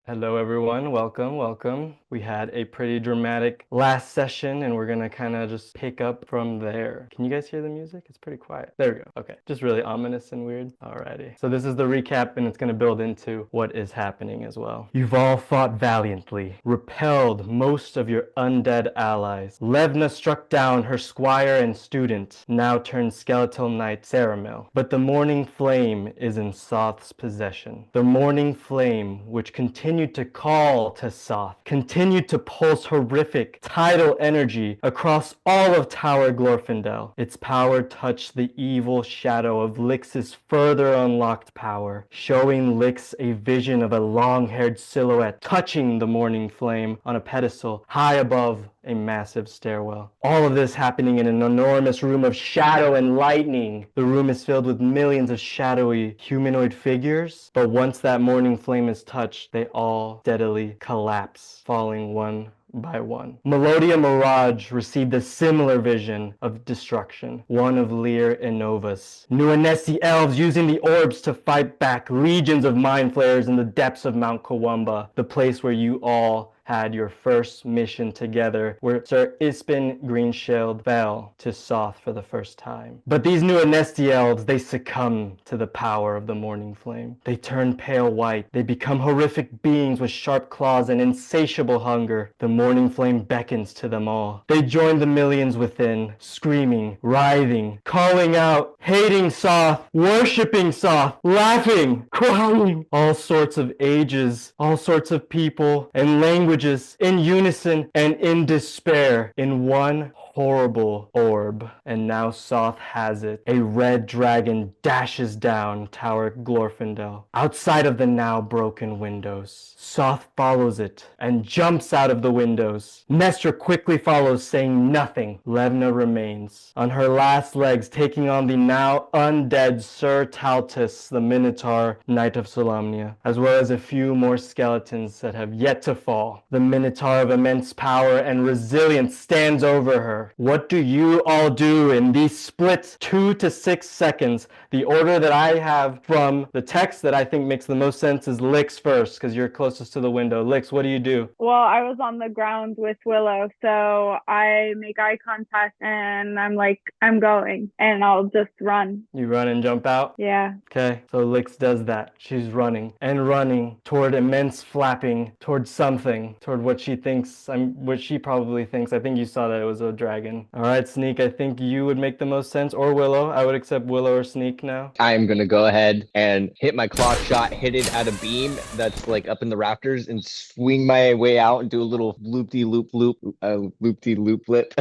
Hello, everyone. Welcome, welcome. We had a pretty dramatic last session, and we're gonna kind of just pick up from there. Can you guys hear the music? It's pretty quiet. There we go. Okay, just really ominous and weird. Alrighty. So this is the recap, and it's gonna build into what is happening as well. You've all fought valiantly, repelled most of your undead allies. Levna struck down her squire and student, now turned skeletal knight Saramil. But the morning flame is in Soth's possession. The morning flame, which continued to call to Soth, continued to pulse horrific tidal energy across all of Tower Glorfindel. Its power touched the evil shadow of Lyx's further unlocked power, showing Lyx a vision of a long-haired silhouette touching the morning flame on a pedestal high above a massive stairwell. All of this happening in an enormous room of shadow and lightning. The room is filled with millions of shadowy humanoid figures, but once that morning flame is touched, they all steadily collapse, falling one by one. Melodia Mirage received a similar vision of destruction, one of Lear and Novus. Nuanesi elves using the orbs to fight back legions of mind flayers in the depths of Mount Kawamba, the place where you all had your first mission together, where Sir Ispin Greenshield fell to Soth for the first time. But these new Anesti elves, they succumb to the power of the morning flame. They turn pale white. They become horrific beings with sharp claws and insatiable hunger. The morning flame beckons to them all. They join the millions within, screaming, writhing, calling out, hating Soth, worshipping Soth, laughing, crying. All sorts of ages, all sorts of people, and languages in unison and in despair in one horrible orb. And now Soth has it. A red dragon dashes down Tower Glorfindel, outside of the now broken windows. Soth follows it and jumps out of the windows. Nestra quickly follows, saying nothing. Levna remains on her last legs, taking on the now undead Sir Taltus, the Minotaur Knight of Solamnia, as well as a few more skeletons that have yet to fall. The Minotaur of immense power and resilience stands over her. What do you all do in these split 2 to 6 seconds? The order that I have from the text that I think makes the most sense is Lyx first, because you're closest to the window. Lyx, what do you do? Well, I was on the ground with Willow, so I make eye contact and I'm like, I'm going, and I'll just run. You run and jump out? Yeah. Okay, so Lyx does that. She's running and running toward immense flapping, toward something, toward what she thinks, what she probably thinks. I think you saw that it was a dragon. All right, Sneak, I think you would make the most sense, or Willow. I would accept Willow or Sneak now. I'm gonna go ahead and hit my clock shot, hit it at a beam that's like up in the rafters, and swing my way out and do a little loop-de-loop lip,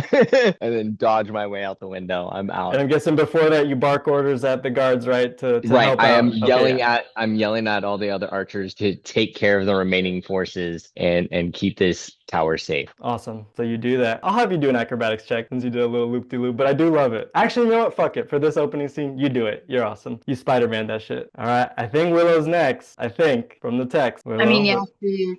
and then dodge my way out the window. I'm out. And I'm guessing before that you bark orders at the guards, right? To Right, help I out. am Okay, yelling yeah. I'm yelling at all the other archers to take care of the remaining forces and keep this tower safe. Awesome. So you do that. I'll have you do an acrobatics check since you did a little loop-de-loop, but I do love it. Actually, you know what? Fuck it. For this opening scene, you do it. You're awesome. You Spider-Man that shit. All right. I think Willow's next. I think from the text. Willow, I mean, yeah,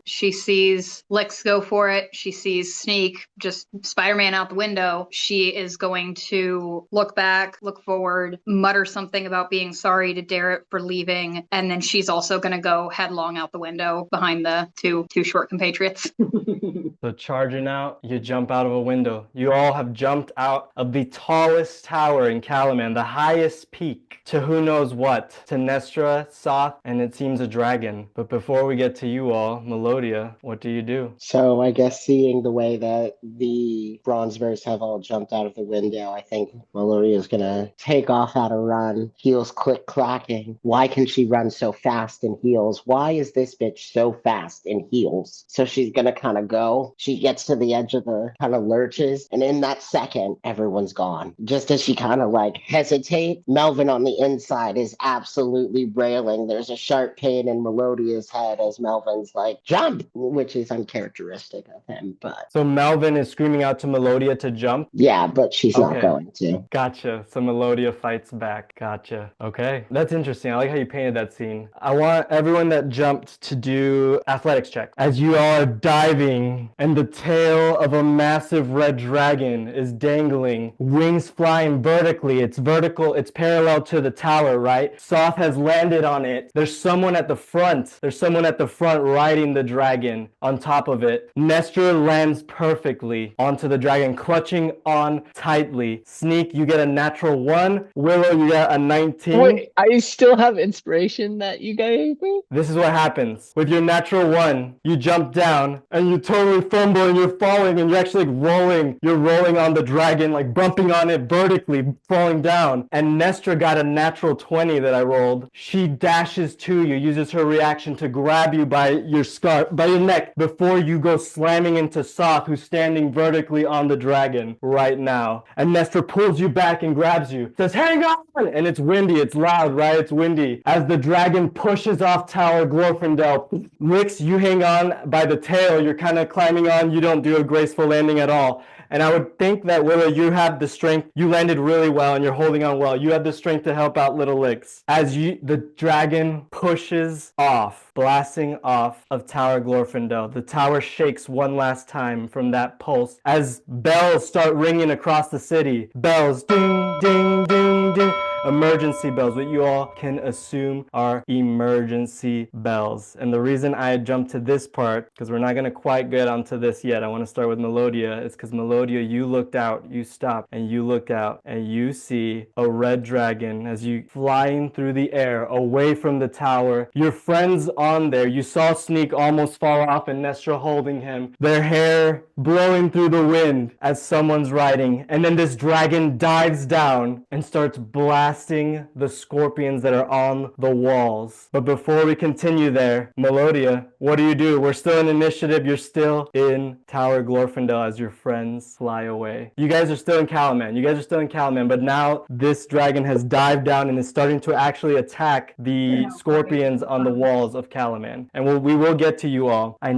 she sees Lyx go for it. She sees Sneak just Spider-Man out the window. She is going to look back, look forward, mutter something about being sorry to Darrett for leaving, and then she's also going to go headlong out the window behind the two short compatriots. So charging out, you jump out of a window. You all have jumped out of the tallest tower in Calaman, the highest peak, to who knows what, to Nestra, Soth, and it seems a dragon. But before we get to you all, Melodia, what do you do? So I guess seeing the way that the Bronze Bears have all jumped out of the window, I think Melodia is gonna take off at a run, heels click clacking. Why can she run so fast in heels? Why is this bitch so fast in heels? So she's gonna kind of go. She gets to the edge of the kind of lurches, and in that second, everyone's gone. Just as she kind of like hesitates, Melvin on the inside is absolutely railing. There's a sharp pain in Melodia's head as Melvin's like, jump, which is uncharacteristic of him. But So Melvin is screaming out to Melodia to jump? Yeah, but she's not Okay. going to. Gotcha. So Melodia fights back. Gotcha. Okay. That's interesting. I like how you painted that scene. I want everyone that jumped to do athletics check. As you all are diving and the tail of a massive red dragon is dangling, wings flying vertically. It's vertical. It's parallel to the tower, right? Soth has landed on it. There's someone at the front. There's someone at the front riding the dragon on top of it. Nestor lands perfectly onto the dragon, clutching on tightly. Sneak, you get a natural 1. Willow, you get a 19. Wait, I still have inspiration that you gave me? This is what happens. With your natural 1, you jump down and you totally fumble and you're falling and you're actually like rolling. You're rolling on the dragon, like bumping on it vertically, falling down. And Nestor got a natural 20 that I rolled. She dashes to you, uses her reaction to grab you by your scarf, by your neck, before you go slamming into Soth, who's standing vertically on the dragon right now. And Nestor pulls you back and grabs you, says, hang on! And it's windy, it's loud, right? It's windy. As the dragon pushes off Tower Glorfindel, Lyx, you hang on by the tail. You're kind of climbing on. You don't do a graceful landing at all. And I would think that, Willow, you have the strength. You landed really well and you're holding on well. You have the strength to help out little Lyx. As the dragon pushes off, blasting off of Tower Glorfindel. The tower shakes one last time from that pulse as bells start ringing across the city. Bells, ding, ding, ding, ding. Emergency bells, what you all can assume are emergency bells. And the reason I jumped to this part, because we're not going to quite get onto this yet, I want to start with Melodia, is because Melodia, you looked out, you stopped, and you looked out, and you see a red dragon as you flying through the air away from the tower. Your friends on there, you saw Sneak almost fall off and Nestor holding him, their hair blowing through the wind as someone's riding. And then this dragon dives down and starts blasting the scorpions that are on the walls. But before we continue there, Melodia, what do? We're still in initiative. You're still in Tower Glorfindel as your friends fly away. You guys are still in Calaman. But now this dragon has dived down and is starting to actually attack the scorpions on the walls of Calaman. And we will get to you all. I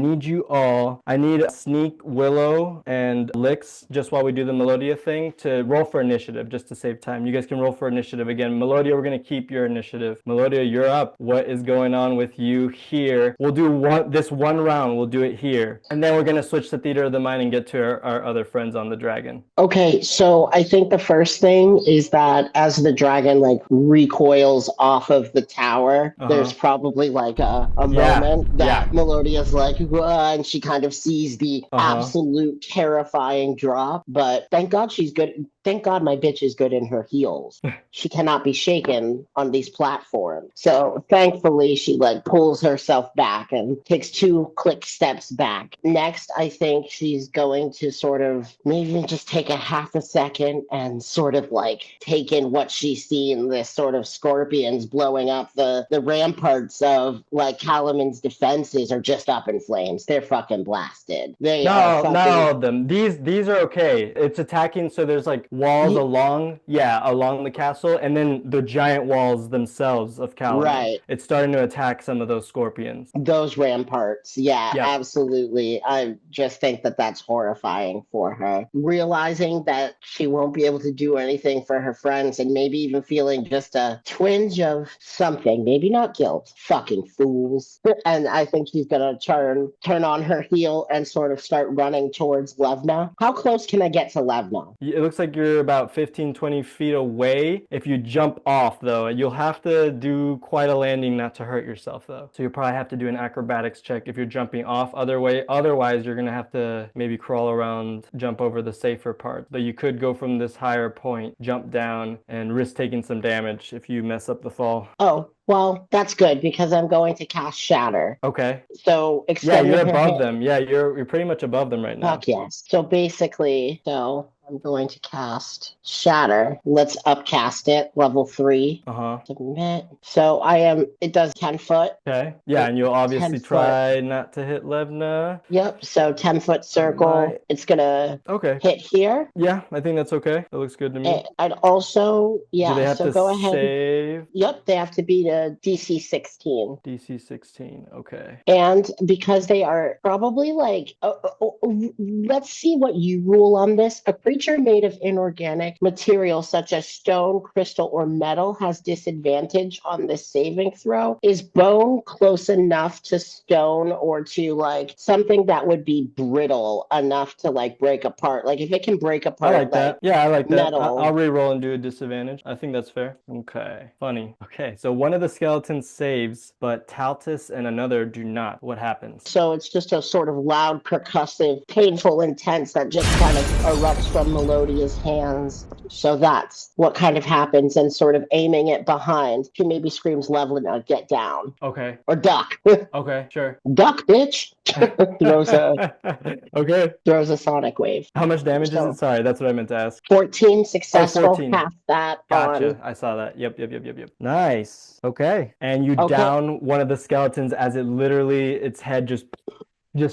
need Sneak, Willow, and Lyx, just while we do the Melodia thing, to roll for initiative, just to save time. You guys can roll for initiative again. Melodia, we're going to keep your initiative. Melodia, you're up. What is going on with you here? We'll do this one round. We'll do it here. And then we're going to switch to Theater of the Mind and get to our other friends on the dragon. Okay, so I think the first thing is that as the dragon like recoils off of the tower, there's probably like a moment that Melodia's like, and she kind of sees the absolute terrifying drop. But thank God she's good. Thank God my bitch is good in her heels. She cannot be shaken on these platforms. So thankfully she like pulls herself back and takes 2 quick steps back. Next, I think she's going to sort of maybe just take a half a second and sort of like take in what she's seen, this sort of scorpions blowing up the ramparts of like Calaman's defenses are just up in flames. They're fucking blasted. Not all of them. These are okay. It's attacking, so there's like walls along the castle, and then the giant walls themselves of Calaman. Right. It's starting to attack some of those scorpions. Those ramparts. Yeah, absolutely. I just think that that's horrifying for her. Realizing that she won't be able to do anything for her friends and maybe even feeling just a twinge of something, maybe not guilt. Fucking fools. And I think she's going to turn on her heel and sort of start running towards Levna. How close can I get to Levna? It looks like you're about 15-20 feet away. If you jump off, though, you'll have to do quite a landing not to hurt yourself, though. So you'll probably have to do an acrobatics check if you're jumping off. Otherwise, you're going to have to maybe crawl around, jump over the safer part. But you could go from this higher point, jump down, and risk taking some damage if you mess up the fall. Oh, well, that's good because I'm going to cast Shatter. Okay. So you're above them. Yeah, you're pretty much above them right now. Fuck yes. So basically, I'm going to cast Shatter. Let's upcast it, level 3. Uh-huh. Submit. So it does 10 foot. Okay. Yeah, and you'll obviously 10 foot. try not to hit Levna. Yep, so 10-foot circle. Right. It's going to Okay. hit here. Yeah, I think that's okay. That looks good to me. I'd also, Do they have so to go ahead. save? Yep, they have to beat a DC 16. DC 16. Okay. And because they are probably like, let's see what you rule on this. A creature made of inorganic material such as stone, crystal, or metal has disadvantage on this saving throw. Is bone close enough to stone or to like something that would be brittle enough to like break apart? Like if it can break apart, I like that. Yeah, I like that. metal. I'll re-roll and do a disadvantage. I think that's fair. Okay. Funny. Okay, so one of the skeletons saves, but Taltus and another do not. What happens? So it's just a sort of loud, percussive, painful intense that just kind of erupts from Melodia's hands. So that's what kind of happens, and sort of aiming it behind. She maybe screams, Levlina, get down. Okay. Or duck. Okay, sure. Duck, bitch. throws a sonic wave. How much damage is it? Sorry, that's what I meant to ask. 14 successful, 14. half that Gotcha. on. I saw that. Yep. Nice. Okay. And you down one of the skeletons as it literally, its head just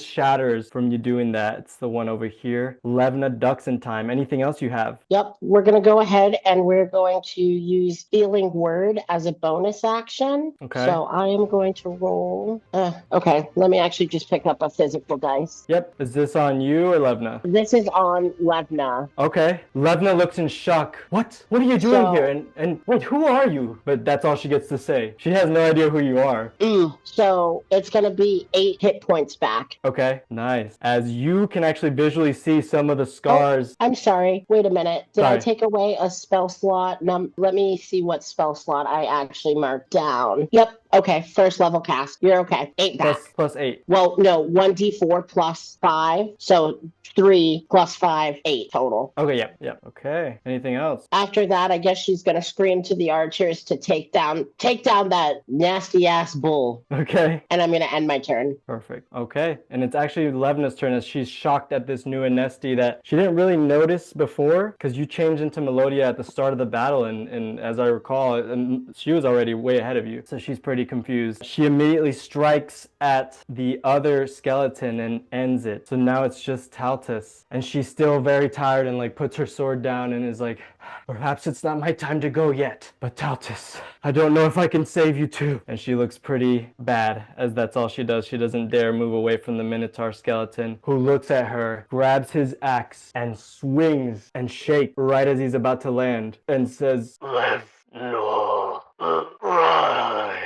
shatters from you doing that. It's the one over here. Levna ducks in time. Anything else you have? Yep, we're going to go ahead and we're going to use Healing Word as a bonus action. Okay. So I am going to roll. Okay, let me actually just pick up a physical dice. Yep. Is this on you or Levna? This is on Levna. Okay. Levna looks in shock. What? What are you doing here? And wait, who are you? But that's all she gets to say. She has no idea who you are. So it's going to be 8 hit points back. Okay, nice. As you can actually visually see some of the scars. I'm sorry. Wait a minute. Did Sorry. I take away a spell slot? Let me see what spell slot I actually marked down. Yep. Okay, first level cast. You're okay. 8 back. Plus 8. Well, no, 1d4 plus 5. So 3 plus 5, 8 total. Okay, yep. Okay. Anything else? After that, I guess she's gonna scream to the archers to take down that nasty ass bull. Okay. And I'm gonna end my turn. Perfect. Okay. And it's actually Levna's turn as she's shocked at this new Anesti that she didn't really notice before because you changed into Melodia at the start of the battle and as I recall, she was already way ahead of you. So she's pretty confused. She immediately strikes at the other skeleton and ends it. So now it's just Taltus. And she's still very tired and like puts her sword down and is like, perhaps it's not my time to go yet. But Taltus, I don't know if I can save you too. And she looks pretty bad as that's all she does. She doesn't dare move away from the Minotaur skeleton who looks at her, grabs his axe and swings and shakes right as he's about to land and says, no, run.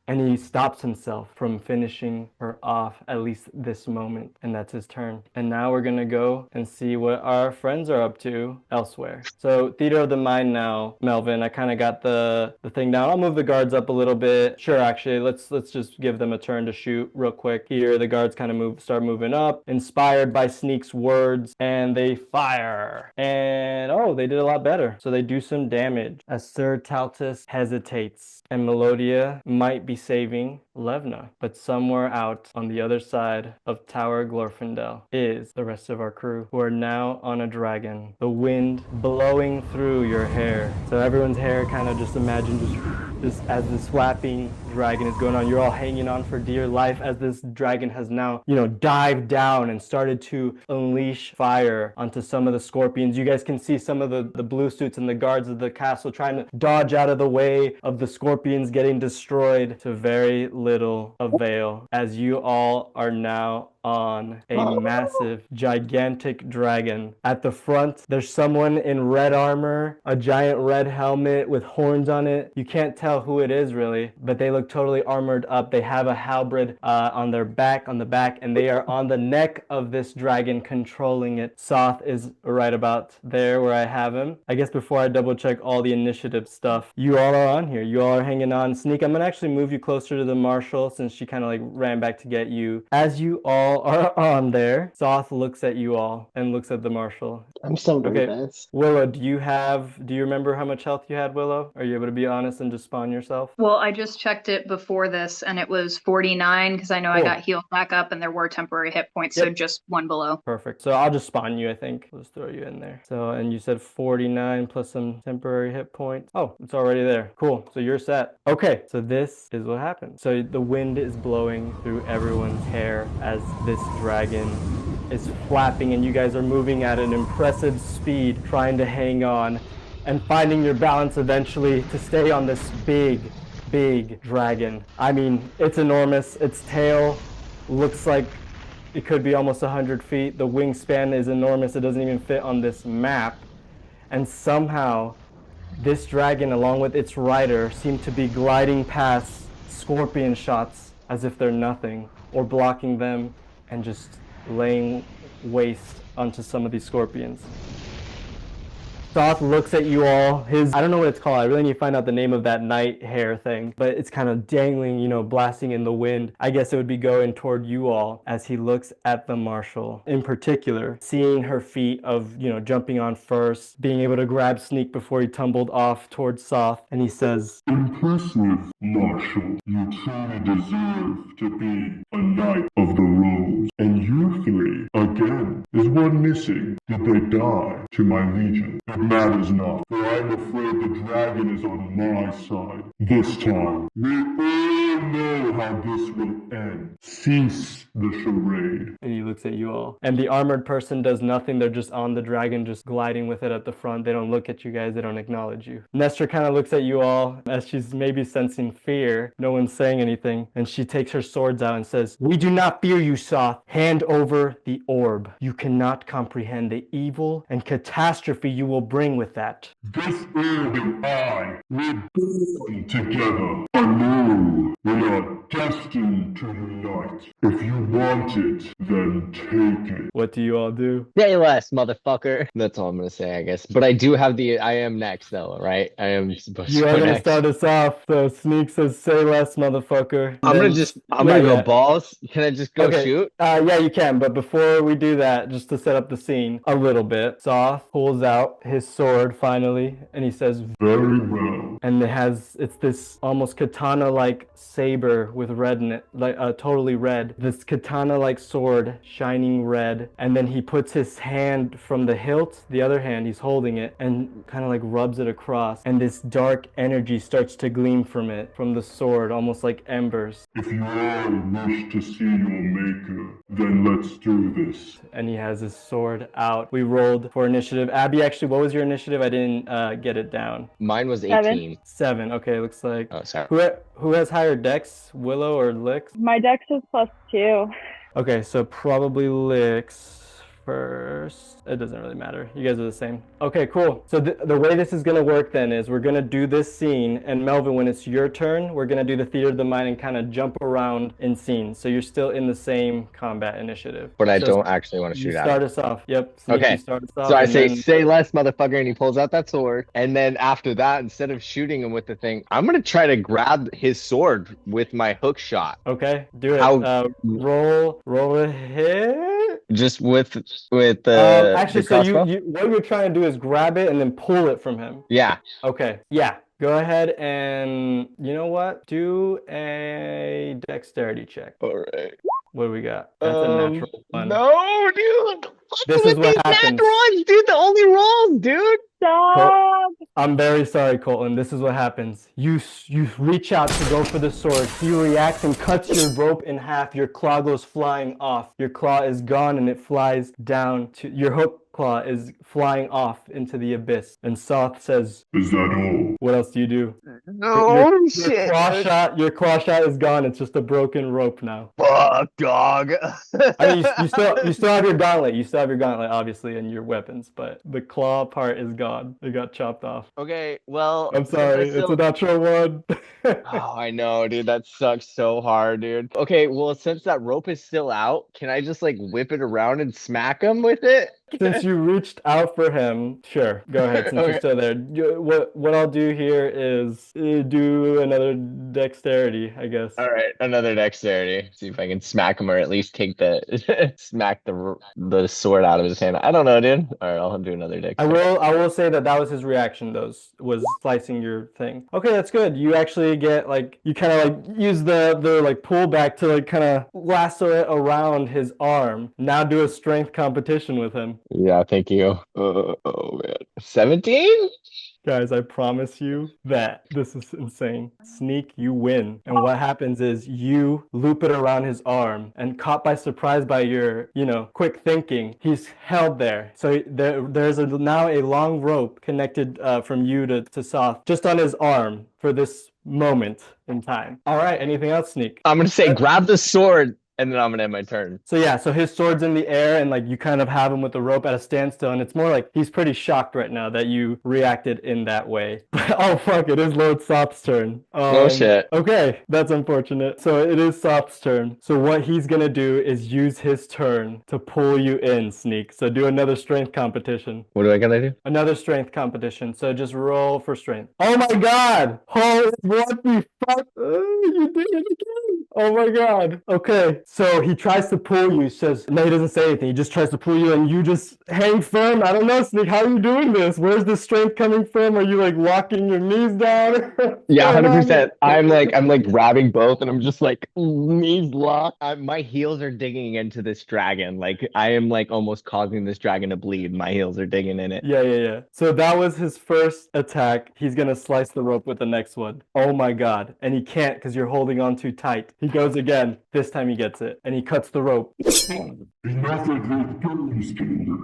And he stops himself from finishing her off, at least this moment. And that's his turn. And now we're going to go and see what our friends are up to elsewhere. So Theater of the Mind now, Melvin, I kind of got the thing down. I'll move the guards up a little bit. Sure, actually, let's just give them a turn to shoot real quick. Here, the guards kind of start moving up, inspired by Sneak's words, and they fire. And, they did a lot better. So they do some damage as Sir Taltus hesitates. And Melodia might be saving Levna, but somewhere out on the other side of Tower Glorfindel is the rest of our crew who are now on a dragon, the wind blowing through your hair. So everyone's hair kind of just imagine just as this flapping dragon is going on. You're all hanging on for dear life as this dragon has now, dived down and started to unleash fire onto some of the scorpions. You guys can see some of the blue suits and the guards of the castle trying to dodge out of the way of the scorpions getting destroyed to very little avail as you all are now on a massive, gigantic dragon. At the front, there's someone in red armor, a giant red helmet with horns on it. You can't tell who it is really, but they look totally armored up. They have a halberd on the back, and they are on the neck of this dragon controlling it. Soth is right about there where I have him. I guess before I double check all the initiative stuff, you all are on here. You all are hanging on. Sneak, I'm gonna actually move you you closer to the marshal since she kind of like ran back to get you. As you all are on there, Soth looks at you all and looks at the marshal. I'm so Okay, nervous. Willow, do you remember how much health you had, Willow? Are you able to be honest and just spawn yourself? Well, I just checked it before this and it was 49 because I know I Cool. got healed back up and there were temporary hit points, so Yep. just one below. Perfect. So I'll just spawn you, I think. Let's throw you in there. So, and you said 49 plus some temporary hit points. Oh, it's already there. Cool. So you're set. Okay, so this is what happens. So the wind is blowing through everyone's hair as this dragon is flapping, and you guys are moving at an impressive speed, trying to hang on and finding your balance eventually to stay on this big dragon. I mean, it's enormous. Its tail looks like it could be almost 100 feet. The wingspan is enormous. It doesn't even fit on this map. And somehow, this dragon, along with its rider, seem to be gliding past scorpion shots as if they're nothing, or blocking them and just laying waste onto some of these scorpions. Soth looks at you all. I don't know what it's called. I really need to find out the name of that night hair thing, but it's kind of dangling, blasting in the wind. I guess it would be going toward you all as he looks at the marshal. In particular, seeing her feat of, jumping on first, being able to grab Sneak before he tumbled off towards Soth, and he says, "Impressive, Marshal. You truly deserve to be a Knight of the Rose. And you three, again, is one missing. Did they die to my legion? It matters not, for I'm afraid the dragon is on my side. This time, we all know how this will end. Cease the charade." and he looks at you all. And the armored person does nothing. They're just on the dragon, just gliding with it at the front. They don't look at you guys. They don't acknowledge you. Nestor kind of looks at you all as she's maybe sensing fear. No one's saying anything. And she takes her swords out and says, "We do not fear you, Soth. Hand over the orb. You cannot comprehend the evil and catastrophe you will bring with that." This orb and I, we're born together. Anew, we are destined to unite. If you want it, then take it. What do you all do? Say less, motherfucker. That's all I'm gonna say, I guess. But I am next though, right? I am supposed You to are go going to next. start us off. So Sneak says, "Say less, motherfucker." I'm Then- gonna go Yeah. balls. Can I just go Okay. shoot? Yeah, you can. But before we do that, just to set up the scene a little bit, Soth pulls out his sword finally, and he says, Very well. and it's this almost katana-like saber with red in it, like totally red. This katana-like sword, shining red, and then he puts his hand from the hilt, the other hand, he's holding it, and kind of like rubs it across, and this dark energy starts to gleam from it, from the sword, almost like embers. If you all wish to see your maker, then let's do this. And he has his sword out. We rolled for initiative. Abby, actually, what was your initiative? I didn't get it down. Mine was 7. 18. 7. Okay, looks like. Oh, sorry. Who has higher dex, Willow or Lyx? My dex is +2. Okay, so probably Lyx first. It doesn't really matter. You guys are the same. Okay, cool. So the way this is going to work then is we're going to do this scene, and Melvin, when it's your turn, we're going to do the theater of the mind and kind of jump around in scenes. So you're still in the same combat initiative. But I Just- don't actually want to You shoot at start it. us off. Yep. Sneak, Okay. you start us off, So I and say, then- "Say less, motherfucker," and he pulls out that sword. And then after that, instead of shooting him with the thing, I'm gonna try to grab his sword with my hook shot. Okay, do it. How- Roll a hit. Just with the Actually, the so crossbow? you what you're trying to do is grab it and then pull it from him. Yeah. Okay, yeah. Go ahead and you know what? Do a dexterity check. All right. What do we got? That's a natural one. No, dude. This What's is with what these happens. nat ones, dude? The only rolls, dude. Stop! I'm very sorry, Colton. This is what happens. You reach out to go for the sword. He reacts and cuts your rope in half. Your claw goes flying off. Your claw is gone and it flies down to your hook. Claw is flying off into the abyss. And Soth says, Is that all? "What else do you do?" Oh shit. Your claw shot is gone. It's just a broken rope now. Fuck, dog. I mean, you still have your gauntlet. You still have your gauntlet, obviously, and your weapons, but the claw part is gone. It got chopped off. Okay, well. I'm sorry. It's a natural one. Oh, I know, dude. That sucks so hard, dude. Okay, well, since that rope is still out, can I just like whip it around and smack him with it? Since you reached out for him, sure, go ahead. Since you're Okay. still there, what I'll do here is do another dexterity, I guess. All right, another dexterity. See if I can smack him or at least take smack the sword out of his hand. I don't know, dude. All right, I'll do another dexterity. I will say that that was his reaction. Those was slicing your thing. Okay, that's good. You actually get like you kind of like use the like pull back to like kind of lasso it around his arm. Now do a strength competition with him. Yeah, thank you. Oh man, 17? Guys, I promise you that this is insane. Sneak, you win. And what happens is you loop it around his arm and caught by surprise by your, quick thinking, he's held there. So there's now a long rope connected from you to Soth just on his arm for this moment in time. All right, anything else, Sneak? I'm gonna say grab the sword and then I'm gonna end my turn. So yeah, so his sword's in the air and like you kind of have him with the rope at a standstill and it's more like he's pretty shocked right now that you reacted in that way. Oh fuck, it is Lord Sop's turn. Oh shit. Okay, that's unfortunate. So it is Sop's turn. So what he's gonna do is use his turn to pull you in, Sneak. So do another strength competition. What do I gotta do? Another strength competition. So just roll for strength. Oh my god! Oh, what the fuck? You did it again! Oh my god. Okay, so he tries to pull you. He says, no, he doesn't say anything. He just tries to pull you and you just hang firm. I don't know, Sneak. How are you doing this? Where's the strength coming from? Are you like locking your knees down? Yeah, 100%. I'm like grabbing both and I'm just like knees locked. My heels are digging into this dragon. Like I am like almost causing this dragon to bleed. My heels are digging in it. Yeah. So that was his first attack. He's gonna slice the rope with the next one. Oh my god. And he can't because you're holding on too tight. He goes again. This time he gets it. And he cuts the rope. Enough of your games,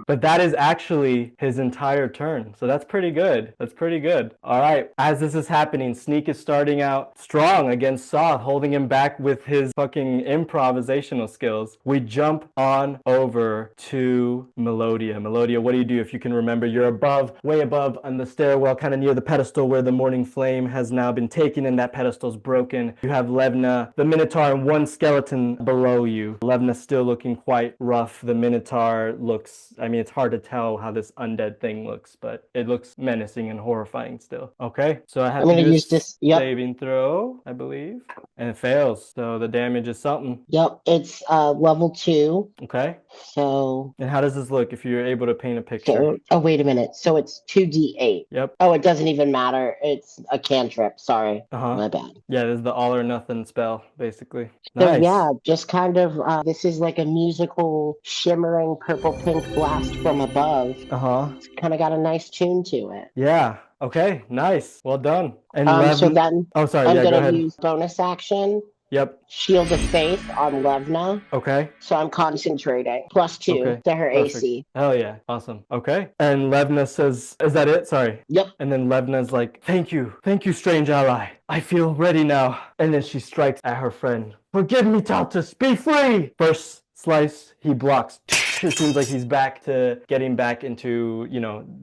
But that is actually his entire turn. So that's pretty good. That's pretty good. All right. As this is happening, Sneak is starting out strong against Soth, holding him back with his fucking improvisational skills. We jump on over to Melodia. Melodia, what do you do if you can remember? You're above, way above on the stairwell, kind of near the pedestal where the morning flame has now been taken and that pedestal's broken. You have Levna, the Minotaur, and one skeleton below you. Levna's still looking quite rough. The Minotaur looks, it's hard to tell how this undead thing looks, but it looks menacing and horrifying still. Okay, so I have I'm to gonna do use this. Yep. saving throw, I believe, and it fails. So the damage is something. Yep. It's level 2. Okay, So and how does this look if you're able to paint a picture? oh wait a minute. So it's 2d8. Yep. Oh, it doesn't even matter. It's a cantrip. Sorry. Uh-huh. My bad. Yeah, this is the all or nothing spell, basically. So Nice. yeah, just kind of this is like a musical shimmering purple pink blast from above. Uh-huh. It's kind of got a nice tune to it. Yeah. Okay, nice. Well done. And So then oh, sorry. I'm Yeah, go gonna ahead. use bonus action, Yep. Shield of Faith on Levna. Okay. So I'm concentrating. +2 Okay, to her perfect. AC. Hell yeah. Awesome. Okay. And Levna says, is that it? Sorry. Yep. And then Levna's like, thank you, strange ally. I feel ready now. And then she strikes at her friend. Forgive me, Taltus. Be free. First slice, he blocks. It seems like he's back to getting back into,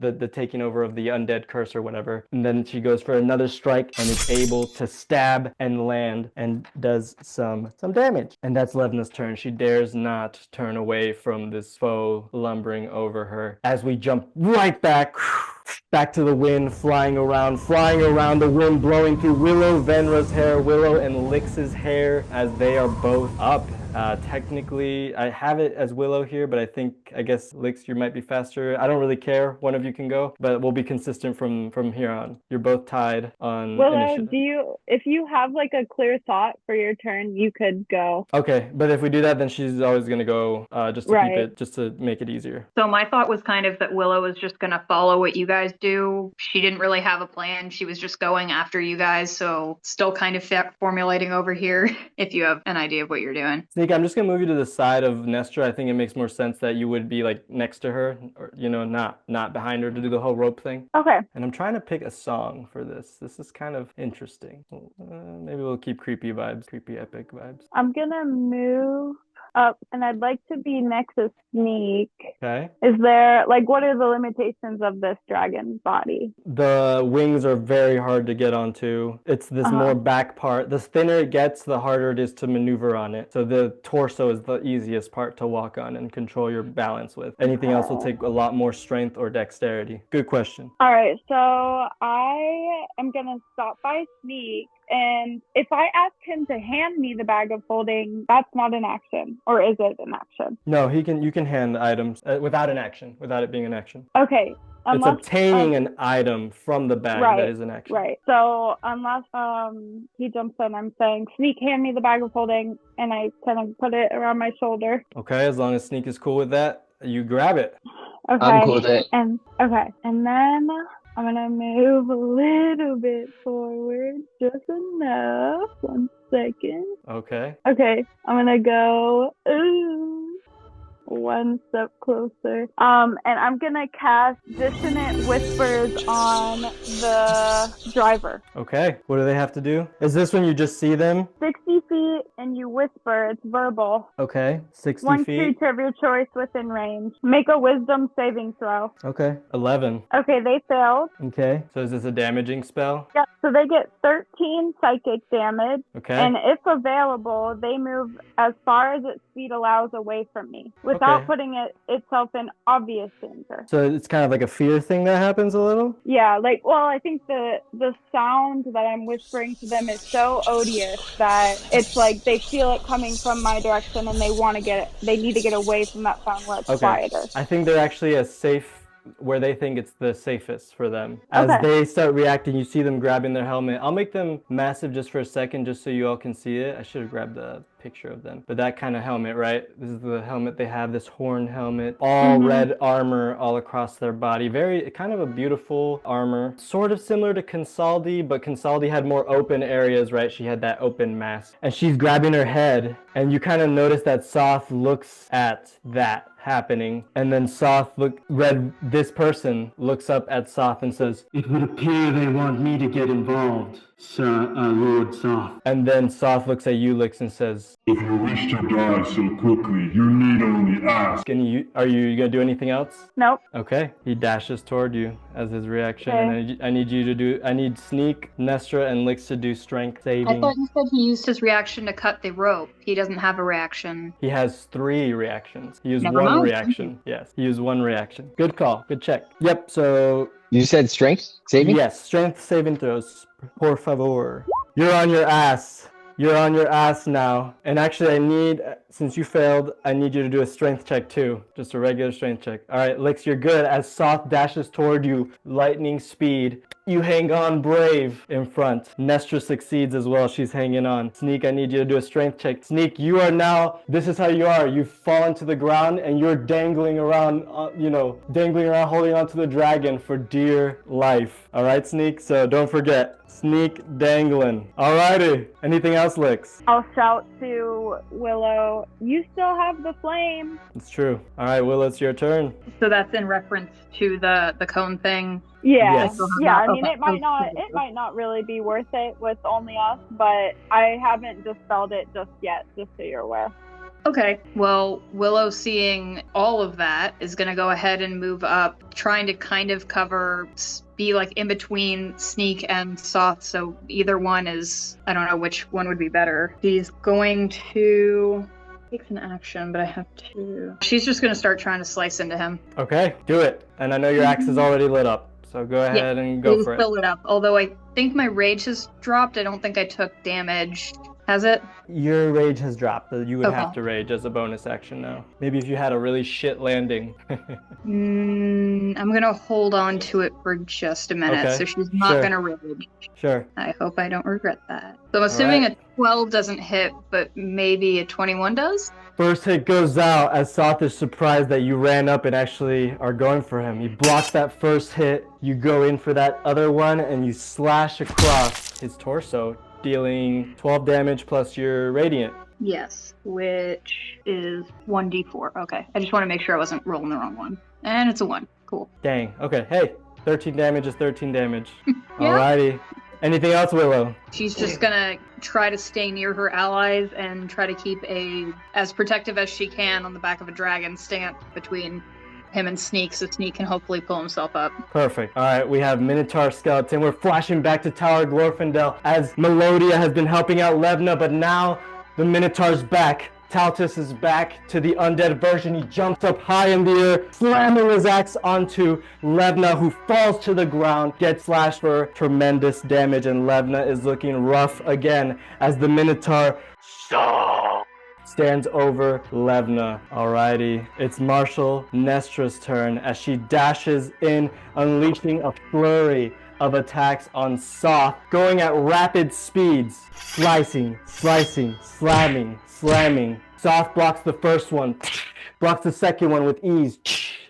the taking over of the undead curse or whatever. And then she goes for another strike and is able to stab and land and does some damage. And that's Levna's turn. She dares not turn away from this foe lumbering over her. As we jump right back to the wind, flying around, the wind blowing through Willow, Venra's hair, Willow and Lyx's hair as they are both up. Technically, I have it as Willow here, but I guess Lyx, you might be faster. I don't really care. One of you can go, but we'll be consistent from here on. You're both tied on Willow, initiative. if you have like a clear thought for your turn, you could go. Okay, but if we do that, then she's always gonna go just to keep it, just to make it easier. So my thought was kind of that Willow was just going to follow what you guys do. She didn't really have a plan. She was just going after you guys. So still kind of formulating over here if you have an idea of what you're doing. Sneak, I'm just gonna move you to the side of Nestra. I think it makes more sense that you would be like next to her, or not behind her to do the whole rope thing. Okay. And I'm trying to pick a song for this. This is kind of interesting. Maybe we'll keep creepy epic vibes. I'm gonna move up and I'd like to be next to Sneak. Okay. Is there, like, what are the limitations of this dragon body? The wings are very hard to get onto. It's this more back part. The thinner it gets, the harder it is to maneuver on it. So the torso is the easiest part to walk on and control your balance with. Anything else will take a lot more strength or dexterity. Good question. All right, so I am going to stop by Sneak. And if I ask him to hand me the bag of holding, that's not an action, or is it an action? No, you can hand items without an action, without it being an action. Okay. It's obtaining an item from the bag that is an action. Right. So unless he jumps in, I'm saying, Sneak, hand me the bag of holding, and I kind of put it around my shoulder. Okay, as long as Sneak is cool with that, you grab it. Okay. I'm cool with it. And then I'm gonna move a little bit forward, just enough. 1 second. Okay. Okay, I'm gonna go one step closer. And I'm gonna cast Dissonant Whispers on the driver. Okay. What do they have to do? Is this when you just see them? 60 feet, and you whisper. It's verbal. Okay. 60 One feet. creature of your choice within range. Make a Wisdom saving throw. Okay. 11. Okay, they failed. Okay. So is this a damaging spell? Yep. So they get 13 psychic damage. Okay. And if available, they move as far as its speed allows away from me without putting itself in obvious danger. So it's kind of like a fear thing that happens a little? Yeah, I think the sound that I'm whispering to them is so odious that it's like they feel it coming from my direction and they need to get away from that sound where it's quieter. I think they're actually as safe where they think it's the safest for them. As they start reacting, you see them grabbing their helmet. I'll make them massive just for a second, just so you all can see it. I should have grabbed a picture of them. But that kind of helmet, right? This is the helmet they have, this horn helmet. All red armor all across their body. Very, kind of a beautiful armor. Sort of similar to Consaldi, but Consaldi had more open areas, right? She had that open mask. And she's grabbing her head, and you kind of notice that Soth looks at that happening, and then this person looks up at Soth and says, "It would appear they want me to get involved, Sir Lord Soth." And then Soth looks at you, Lyx, and says, If you wish to die so quickly, you need only ask. are you gonna do anything else? Nope. Okay. He dashes toward you as his reaction, and I need Sneak, Nestra, and Lyx to do strength saving. I thought you said he used his reaction to cut the rope. He doesn't have a reaction. He has 3 reactions. He used Never one mind. reaction. Yes, he used 1 reaction. Good call. Good check. Yep, so... You said strength saving? Yes, strength saving throws. Por favor. You're on your ass. You're on your ass now. And actually, since you failed, I need you to do a strength check too. Just a regular strength check. All right, Lyx, you're good. As Soth dashes toward you, lightning speed. You hang on brave in front. Nestra succeeds as well. She's hanging on. Sneak, I need you to do a strength check. Sneak, you are now, this is how you are. You've fallen to the ground and you're dangling around, holding onto the dragon for dear life. All right, Sneak? So don't forget. Sneak dangling. Alrighty. Anything else, Lyx? I'll shout to Willow, you still have the flame. It's true. All right, Willow, it's your turn. So that's in reference to the cone thing. Yeah. Yes. Yeah, I mean, it might not really be worth it with only us, but I haven't dispelled it just yet, just so you're aware. Okay, well, Willow, seeing all of that, is going to go ahead and move up, trying to kind of be like in between Sneak and Soth, so either one is, I don't know which one would be better. She's going to take an action, but I have to. She's just going to start trying to slice into him. Okay, do it. And I know your axe is already lit up, so go ahead and go for it. Fill it up, although I think my rage has dropped. I don't think I took damage. Has it? Your rage has dropped. You would have to rage as a bonus action now. Maybe if you had a really shit landing. I'm going to hold on to it for just a minute, Okay. so she's not going to rage. Sure. I hope I don't regret that. So I'm assuming a 12 doesn't hit, but maybe a 21 does? First hit goes out as Soth is surprised that you ran up and actually are going for him. You block that first hit, you go in for that other one, and you slash across his torso, dealing 12 damage plus your radiant. Yes, which is 1d4. Okay, I just want to make sure I wasn't rolling the wrong one. And it's a 1. Cool. Dang. Okay, hey, 13 damage is 13 damage. Yeah. Alrighty. Anything else, Willow? She's just gonna try to stay near her allies and try to keep as protective as she can on the back of a dragon, staying between him and Sneak, so Sneak can hopefully pull himself up. Perfect. All right, we have Minotaur Skeleton. We're flashing back to Tower Glorfindel as Melodia has been helping out Levna, but now the Minotaur's back. Taltus is back to the undead version. He jumps up high in the air, slamming his axe onto Levna, who falls to the ground, gets slashed for tremendous damage, and Levna is looking rough again as the Minotaur stands over Levna. Alrighty, it's Marshal Nestra's turn as she dashes in, unleashing a flurry of attacks on Soth, going at rapid speeds. Slicing, slamming. Soth blocks the first one, blocks the second one with ease.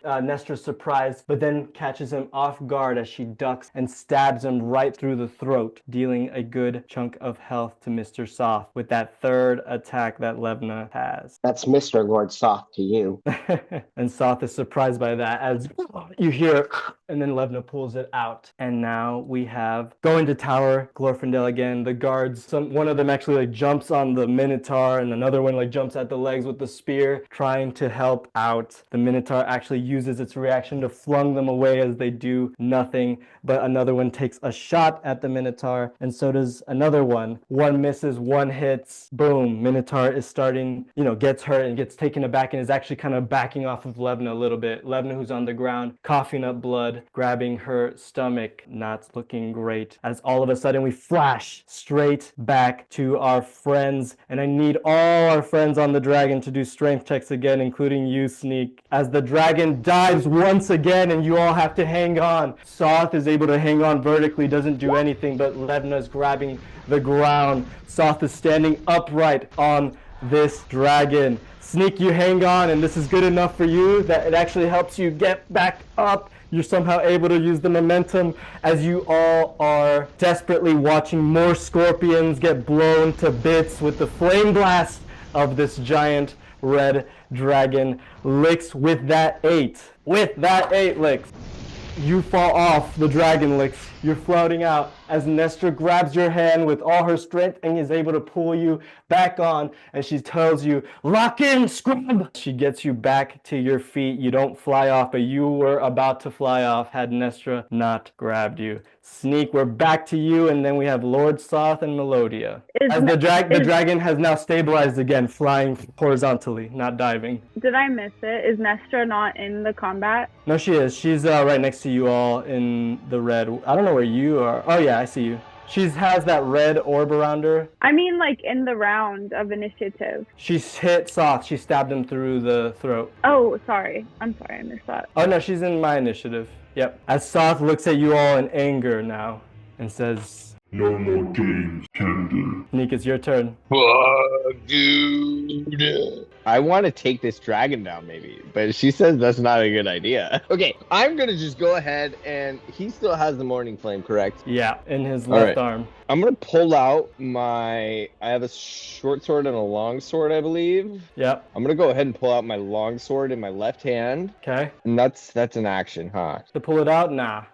Nestra's surprised, but then catches him off guard as she ducks and stabs him right through the throat, dealing a good chunk of health to Mr. Soth with that third attack that Levna has. That's Mr. Lord Soft to you. And Soth is surprised by that as you hear, and then Levna pulls it out. And now we have going to Tower Glorfindel again. The guards, one of them actually jumps on the Minotaur, and another one jumps at the legs with the spear, trying to help out. The Minotaur actually uses its reaction to flung them away as they do nothing, but another one takes a shot at the Minotaur, and so does another one. One misses, one hits, boom. Minotaur is starting, gets hurt and gets taken aback and is actually kind of backing off of Levna a little bit. Levna, who's on the ground, coughing up blood, grabbing her stomach, not looking great, as all of a sudden we flash straight back to our friends, and I need all our friends on the dragon to do strength checks again, including you, Sneak, as the dragon dives once again and you all have to hang on. Soth is able to hang on vertically, doesn't do anything, but Levna's grabbing the ground. Soth is standing upright on this dragon. Sneak, you hang on, and this is good enough for you that it actually helps you get back up. You're somehow able to use the momentum as you all are desperately watching more scorpions get blown to bits with the flame blast of this giant red dragon. Lyx, with that 8, Lyx, you fall off the dragon, Lyx. You're floating out as Nestra grabs your hand with all her strength and is able to pull you back on, and she tells you, lock in, scrub! She gets you back to your feet. You don't fly off, but you were about to fly off had Nestra not grabbed you. Sneak, we're back to you, and then we have Lord Soth and Melodia. As the dragon has now stabilized again, flying horizontally, not diving. Did I miss it? Is Nestra not in the combat? No, she is. She's right next to you all in the red. I don't know where you are. Oh yeah, I see you. She has that red orb around her. I mean, in the round of initiative. She's hit Soth. She stabbed him through the throat. Oh, sorry. I'm sorry, I missed that. Oh no, she's in my initiative. Yep. As Soth looks at you all in anger now and says, no more games, Candle. Sneak, it's your turn. Fuck, dude. I want to take this dragon down maybe, but she says that's not a good idea. Okay, I'm going to just go ahead, and he still has the Morning Flame, correct? Yeah, in his left arm. I'm going to pull out I have a short sword and a long sword, I believe. Yep. I'm going to go ahead and pull out my long sword in my left hand. Okay. And that's an action, huh? To pull it out? Nah.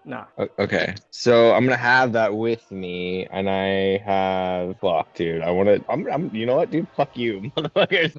Okay. So I'm going to have that with me, and I have, fuck, dude. I'm you know what, dude? Fuck you, motherfuckers.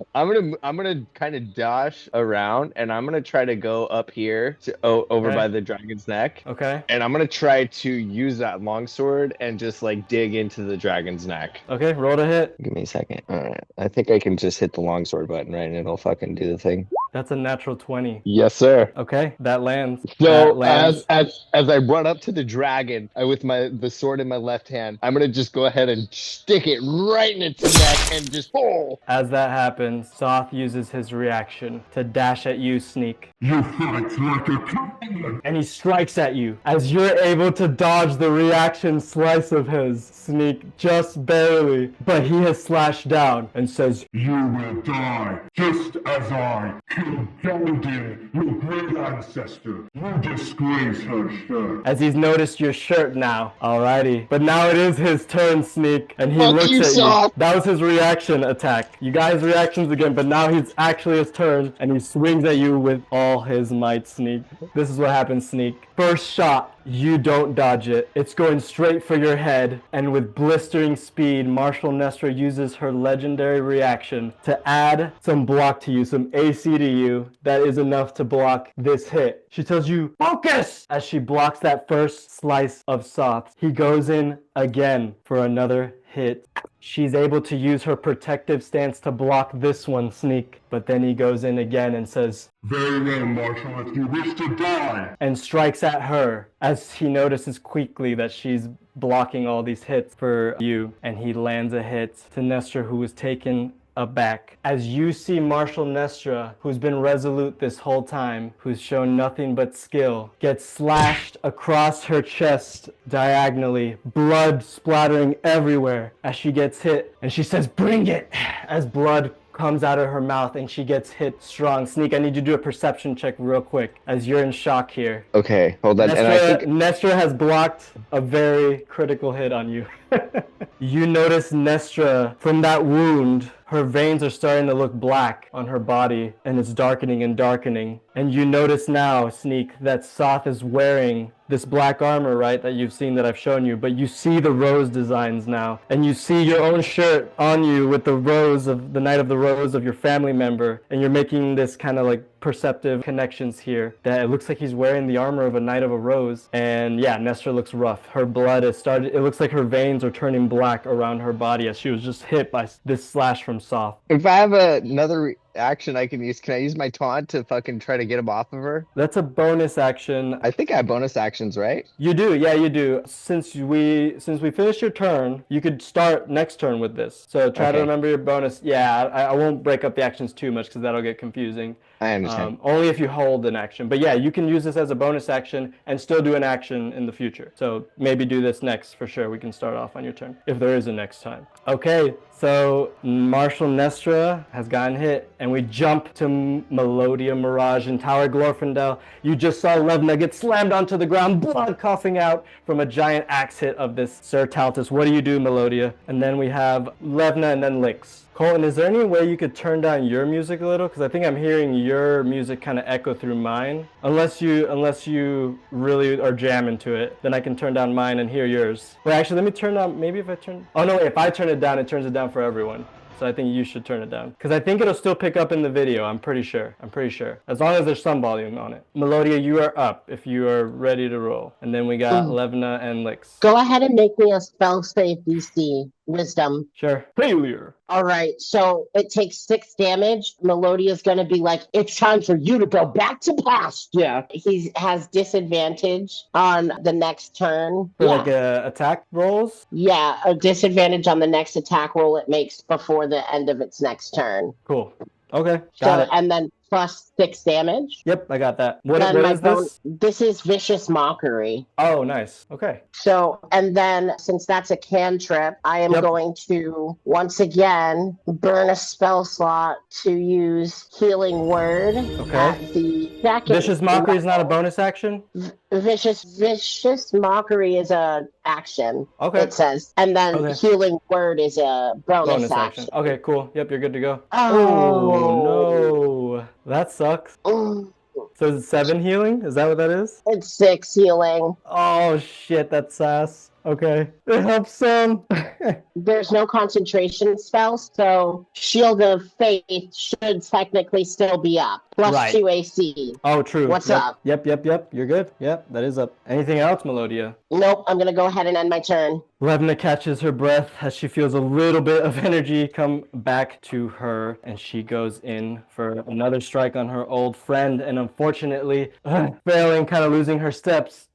I'm gonna kind of dash around, and I'm gonna try to go up here to over by the dragon's neck. Okay. And I'm gonna try to use that longsword and just dig into the dragon's neck. Okay, roll to hit. Give me a second. All right. I think I can just hit the longsword button, right? And it'll fucking do the thing. That's a natural 20. Yes, sir. Okay, that lands. So as I run up to the dragon with the sword in my left hand, I'm gonna just go ahead and stick it right in its neck and just pull. As that happens, Soth uses his reaction to dash at you, Sneak. You fight like a king. And he strikes at you. As you're able to dodge the reaction slice of his, Sneak, just barely. But he has slashed down and says, you will die, just as I killed Golden, your great ancestor. You disgrace her shirt. As he's noticed your shirt now. Alrighty. But now it is his turn, Sneak. And he looks at you. That was his reaction attack. You guys' reactions again, but now he's actually his turn, and he swings at you with all his might, Sneak. This is what happens, Sneak. First shot, You don't dodge it. It's going straight for your head, and with blistering speed, Marshall Nestor uses her legendary reaction to add some block to you, some AC to you, that is enough to block this hit. She tells you, focus! As she blocks that first slice of soft. He goes in again for another hit. She's able to use her protective stance to block this one, Sneak. But then he goes in again and says, Very well, Marshall, if you wish to die. And strikes at her as he notices quickly that she's blocking all these hits for you. And he lands a hit to Nestor, who was taken aback. As you see Marshall Nestra, who's been resolute this whole time, who's shown nothing but skill, gets slashed across her chest diagonally, blood splattering everywhere as she gets hit. And she says, bring it! As blood comes out of her mouth and she gets hit strong. Sneak, I need you to do a perception check real quick as you're in shock here. Okay, hold on. Nestra, And I think Nestra has blocked a very critical hit on you. You notice Nestra, from that wound, her veins are starting to look black on her body, and it's darkening and darkening. And you notice now, Sneak, that Soth is wearing this black armor, right, that you've seen, that I've shown you, but you see the rose designs now, and you see your own shirt on you with the rose of the Knight of the Rose of your family member, and you're making this kind of like perceptive connections here, that it looks like he's wearing the armor of a Knight of a Rose. And yeah, Nestor looks rough. Her blood has started, it looks like her veins are turning black around her body as she was just hit by this slash from Soth. if I have another action I can use, can I use my taunt to fucking try to get him off of her? That's a bonus action. I think I have bonus actions, right? You do, yeah, you do. Since we finished your turn, you could start next turn with this. So try to Okay. remember your bonus. Yeah, I won't break up the actions too much because that'll get confusing. I understand. Only if you hold an action. But yeah, you can use this as a bonus action and still do an action in the future. So maybe do this next for sure. We can start off on your turn if there is a next time. Okay, so Marshall Nestra has gotten hit, and we jump to Melodia Mirage in Tower Glorfindel. You just saw Levna get slammed onto the ground, blood coughing out from a giant axe hit of this Sir Taltus. What do you do, Melodia? And then we have Levna and then Lyx. Colton, is there any way you could turn down your music a little? Because I think I'm hearing your music kind of echo through mine. Unless you really are jamming to it, then I can turn down mine and hear yours. Wait, actually, let me turn down, maybe if I turn... Oh no, wait, if I turn it down, it turns it down for everyone. So I think you should turn it down. Because I think it'll still pick up in the video, I'm pretty sure. As long as there's some volume on it. Melodia, you are up if you are ready to roll. And then we got Levna and Lyx. Go ahead and make me a spell save DC. Wisdom. Sure. Failure. All right, so it takes 6 damage. Melodia's going to be like, it's time for you to go back to pasture. He has disadvantage on the next turn. For like attack rolls? Yeah, a disadvantage on the next attack roll it makes before the end of its next turn. Cool. Okay, got it. And then plus 6 damage. Yep, I got that. What Then is this? This is Vicious Mockery. Oh, nice. Okay. So, and then since that's a cantrip, I am going to once again burn a spell slot to use Healing Word. Okay. At the second Vicious Mockery is not a bonus action? Vicious Mockery is a action. Okay. It says, and then Healing Word is a bonus action. Okay, cool. Yep, you're good to go. Oh, no. That sucks. Oh. So is it 7 healing? Is that what that is? It's 6 healing. Oh, shit, that's sass. Okay. It helps some. There's no concentration spells, so Shield of Faith should technically still be up. Plus 2 AC. Oh, true. What's up? Yep. You're good. Yep, that is up. Anything else, Melodia? Nope, I'm going to go ahead and end my turn. Levna catches her breath as she feels a little bit of energy come back to her, and she goes in for another strike on her old friend, and unfortunately, failing, kind of losing her steps,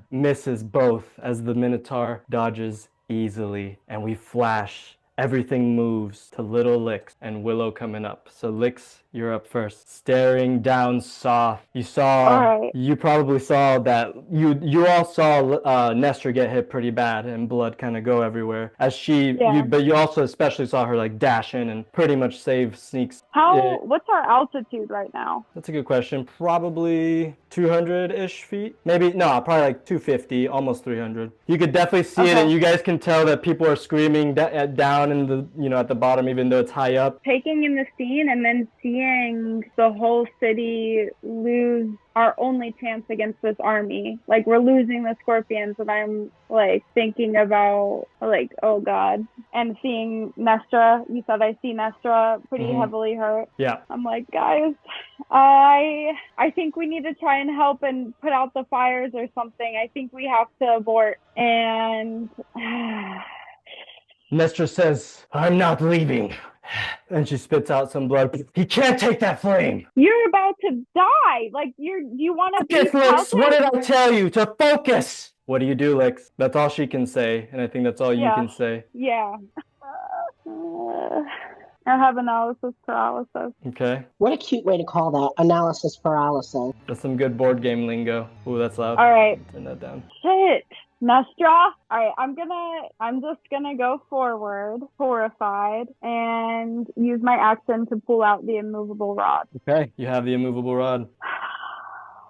misses both as the Minotaur dodges easily, and we flash. Everything moves to little Lyx and Willow coming up. So Lyx, you're up first. Staring down Soth. You probably saw that, you all saw Nestor get hit pretty bad and blood kind of go everywhere. But you also especially saw her like dash in and pretty much save Sneak's. What's our altitude right now? That's a good question. Probably 200-ish feet. Probably like 250, almost 300. You could definitely see it, and you guys can tell that people are screaming down in the, at the bottom, even though it's high up. Taking in the scene and then seeing seeing the whole city lose our only chance against this army. Like, we're losing the scorpions, and I'm like thinking about like, oh god. And seeing Nestra, you said I see Nestra pretty heavily hurt. Yeah. I'm like, guys, I think we need to try and help and put out the fires or something. I think we have to abort. And Nestra says, I'm not leaving. And she spits out some blood. He can't take that flame. You're about to die. Like, you want to be Lyx, what did I tell you? To focus. What do you do, Lyx? That's all she can say, and I think that's all you can say. Yeah. I have analysis paralysis. Okay. What a cute way to call that, analysis paralysis. That's some good board game lingo. Ooh, that's loud. All right. Turn that down. Shit. Nestra. All right, I'm just gonna go forward, horrified, and use my action to pull out the immovable rod. Okay, you have the immovable rod.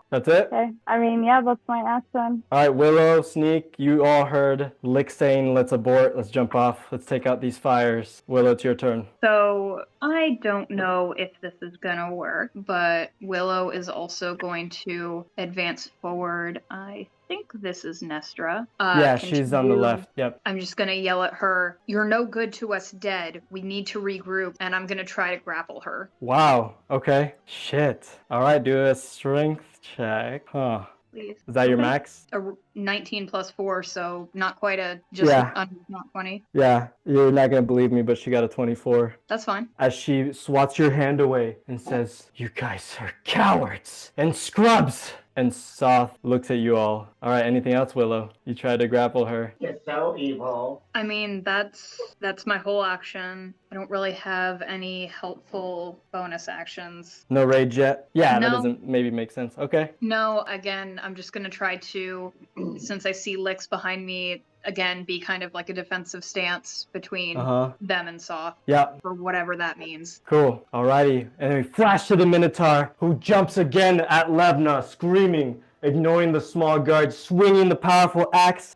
That's it? Okay. I mean, yeah, that's my action. All right, Willow, Sneak, you all heard Lyx saying, let's abort, let's jump off, let's take out these fires. Willow, it's your turn. So I don't know if this is gonna work, but Willow is also going to advance forward. I think this is Nestra. Yeah, she's on the left. Yep. I'm just gonna yell at her, you're no good to us dead. We need to regroup, and I'm gonna try to grapple her. Wow. Okay. Shit. All right, do a strength check. Huh. Please. Is that your max? A 19 plus 4, so not quite not 20. Yeah, you're not going to believe me, but she got a 24. That's fine. As she swats your hand away and says, you guys are cowards and scrubs. And Soth looks at you all. All right, anything else, Willow? You tried to grapple her. You're so evil. I mean, that's my whole action. I don't really have any helpful bonus actions. No rage yet? Yeah, No. That doesn't maybe make sense. Okay. No, again, I'm just going to try to, since I see Lyx behind me, again, be kind of like a defensive stance between them and Soth. Yep. For whatever that means. Cool. Alrighty. And then we flash to the Minotaur, who jumps again at Levna, screaming, ignoring the small guard, swinging the powerful axe.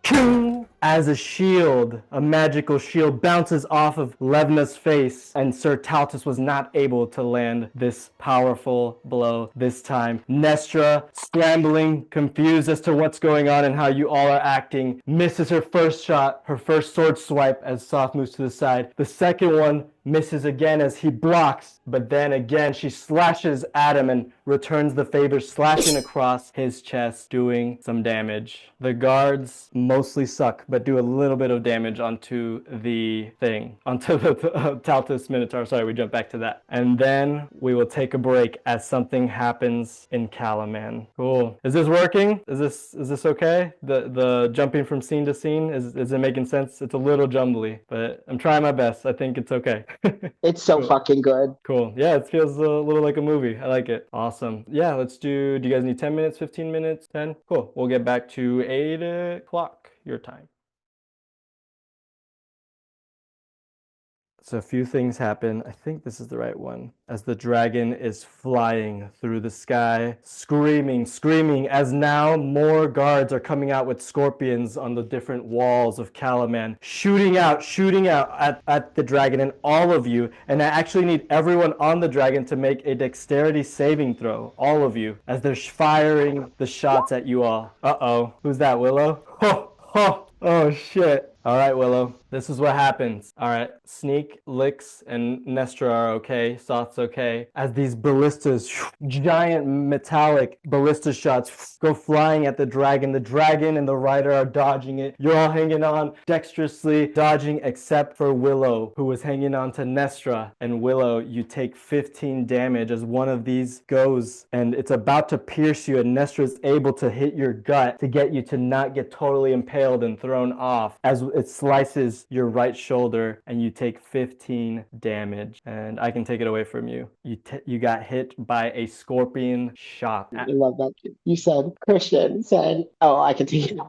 As a shield, a magical shield, bounces off of Levna's face, and Sir Taltus was not able to land this powerful blow this time. Nestra, scrambling, confused as to what's going on and how you all are acting, misses her first shot, her first sword swipe as Soth moves to the side. The second one misses again as he blocks, but then again she slashes at him and returns the favor, slashing across his chest, doing some damage. The guards mostly suck, but do a little bit of damage onto the Taltus Minotaur. Sorry, we jump back to that. And then we will take a break as something happens in Calaman. Cool. Is this working? Is this okay? The jumping from scene to scene, is it making sense? It's a little jumbly, but I'm trying my best. I think it's okay. It's so fucking good. Cool. Yeah, it feels a little like a movie. I like it. Awesome. Yeah, let's do you guys need 10 minutes, 15 minutes, 10? Cool. We'll get back to 8 o'clock your time. So a few things happen. I think this is the right one. As the dragon is flying through the sky, screaming, as now more guards are coming out with scorpions on the different walls of Calaman, shooting out at the dragon and all of you. And I actually need everyone on the dragon to make a dexterity saving throw, all of you, as they're firing the shots at you all. Uh-oh. Who's that, Willow? Oh, shit. All right, Willow. This is what happens. All right, Sneak, Lyx, and Nestra are okay. Soth's okay. As these ballistas, giant metallic ballista shots go flying at the dragon and the rider are dodging it. You're all hanging on, dexterously dodging, except for Willow, who was hanging on to Nestra. And Willow, you take 15 damage as one of these goes, and it's about to pierce you, and Nestra's able to hit your gut to get you to not get totally impaled and thrown off, as it slices your right shoulder, and you take 15 damage. And I can take it away from you. You got hit by a scorpion shot. I love that. You said, Cristian said, oh, I can take it.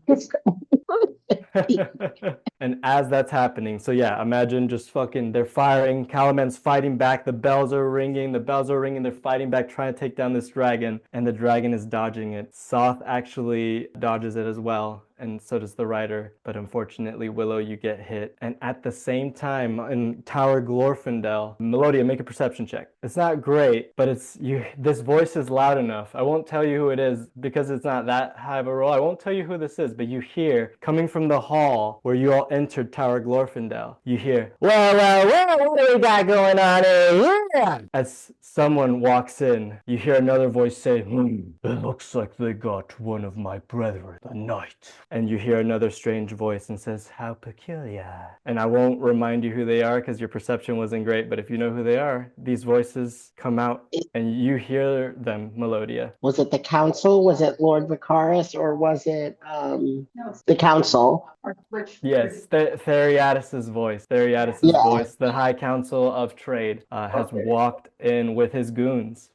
And as that's happening, so yeah, imagine just fucking, they're firing, Calaman's fighting back, the bells are ringing, they're fighting back, trying to take down this dragon, and the dragon is dodging it. Soth actually dodges it as well, and so does the rider, but unfortunately, Willow, you get hit. And at the same time, in Tower Glorfindel, Melodia, make a perception check. It's not great, but it's you. This voice is loud enough. I won't tell you who it is because it's not that high of a roll. I won't tell you who this is, but you hear, coming from the hall where you all entered Tower Glorfindel, you hear, well, what do we got going on here? Yeah. As someone walks in, you hear another voice say, it looks like they got one of my brethren, the knight. And you hear another strange voice and says, how peculiar. And I won't remind you who they are because your perception wasn't great, but if you know who they are, these voices come out and you hear them, Melodia. Was it the council? Was it Lord Vicaris? Or was it the council? Yes, Theriatis' voice. Voice. The High Council of Trade has walked in with his goons.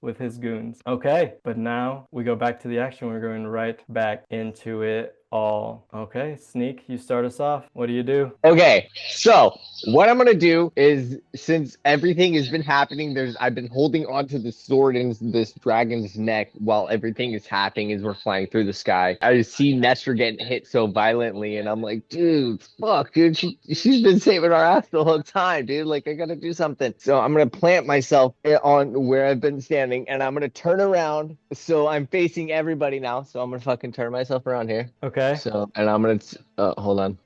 Okay, but now we go back to the action. We're going right back into it all. Okay, Sneak, you start us off. What do you do? Okay, so what I'm gonna do is, since everything has been happening, I've been holding onto the sword in this dragon's neck while everything is happening as we're flying through the sky. I see Nestor getting hit so violently, and I'm like, dude, fuck, dude, she's been saving our ass the whole time, dude. Like, I gotta do something. So I'm gonna plant myself on where I've been standing, and I'm gonna turn around so I'm facing everybody now. So I'm gonna fucking turn myself around here. Okay. So, and I'm gonna hold on.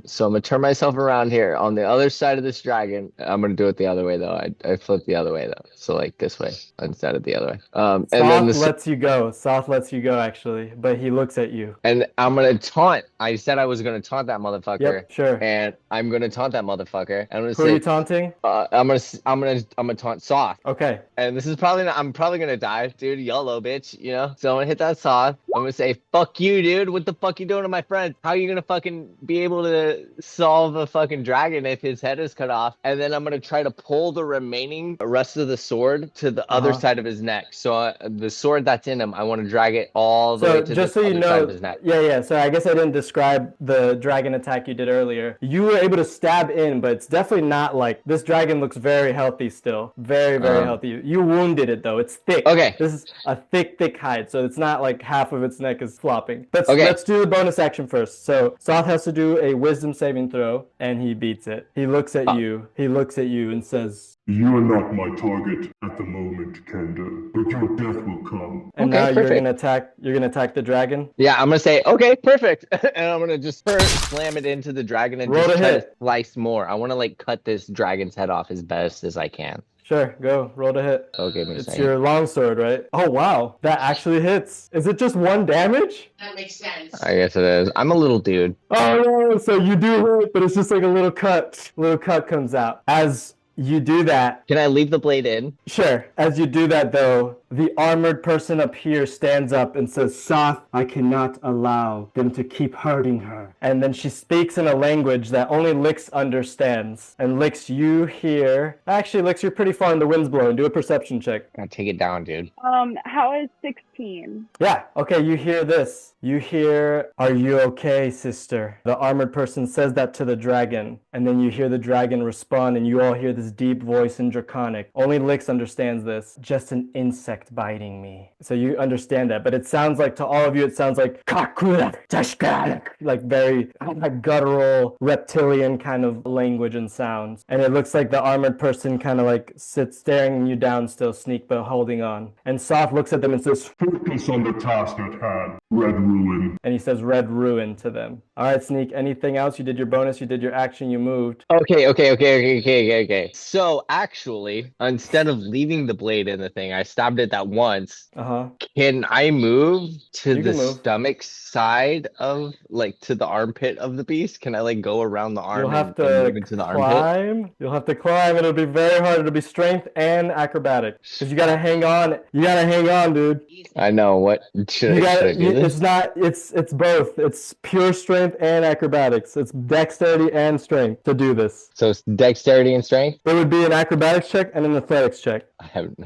So I'm gonna turn myself around here on the other side of this dragon. I'm gonna do it the other way though. I flip the other way though. So like this way instead of the other way. And then lets you go. Soth lets you go actually, but he looks at you. And I'm gonna taunt. I said I was gonna taunt that motherfucker. Yep, sure. And I'm gonna taunt that motherfucker. And I'm gonna Who are you taunting? I'm gonna taunt Soth. Okay. And this is I'm probably gonna die, dude. YOLO, bitch. You know. So I'm gonna hit that Soth. I'm gonna say, fuck you, dude. What the fuck you doing to my friend? How are you gonna fucking be able to solve a fucking dragon if his head is cut off? And then I'm gonna try to pull the remaining rest of the sword to the other side of his neck. So the sword that's in him, I want to drag it all the way to the other side of his neck. Yeah. So I guess I didn't describe the dragon attack you did earlier. You were able to stab in, but it's definitely not like, this dragon looks very healthy still. Very, very healthy. You wounded it though. It's thick. Okay. This is a thick hide, so it's not like half of its neck is flopping. Let's do the bonus action first. So Soth has to do a wisdom saving throw, and he beats it. He looks at you. He looks at you and says, you are not my target at the moment, Kenda, but your death will come. And now you're gonna attack the dragon? Yeah, I'm gonna say, okay, perfect. And I'm gonna just slam it into the dragon and just try to slice more. I wanna like cut this dragon's head off as best as I can. Sure, go. Roll to hit. Okay, it's your longsword, right? Oh, wow. That actually hits. Is it just 1 damage? That makes sense. I guess it is. I'm a little dude. Oh, no. So you do hit, but it's just like a little cut. Little cut comes out. As you do that... Can I leave the blade in? Sure. As you do that, though, the armored person up here stands up and says, Soth, I cannot allow them to keep hurting her. And then she speaks in a language that only Lyx understands. And Lyx, you hear... Actually, Lyx, you're pretty far and the wind's blowing. Do a perception check. Gotta take it down, dude. How is 16? Yeah. Okay, you hear this. You hear, are you okay, sister? The armored person says that to the dragon. And then you hear the dragon respond, and you all hear this deep voice in Draconic. Only Lyx understands this. Just an insect biting me. So you understand that, but it sounds like, to all of you, it sounds like like very guttural reptilian kind of language and sounds. And it looks like the armored person kind of like sits staring you down still, Sneak, but holding on. And Soth looks at them and says, focus on the task at hand, Red Ruin. And he says Red Ruin to them. All right, Sneak, anything else? You did your bonus, you did your action, you moved. Okay. So actually, instead of leaving the blade in the thing, I stabbed it that once. Can I move to the stomach side of, like, to the armpit of the beast? Can I like go around the arm? You'll have to move into the armpit? You'll have to climb. It'll be very hard. It'll be strength and acrobatic. Because you gotta hang on. You gotta hang on, dude. I know. What should I do this? It's both. It's pure strength and acrobatics. It's dexterity and strength to do this. So it's dexterity and strength? It would be an acrobatics check and an athletics check. I haven't.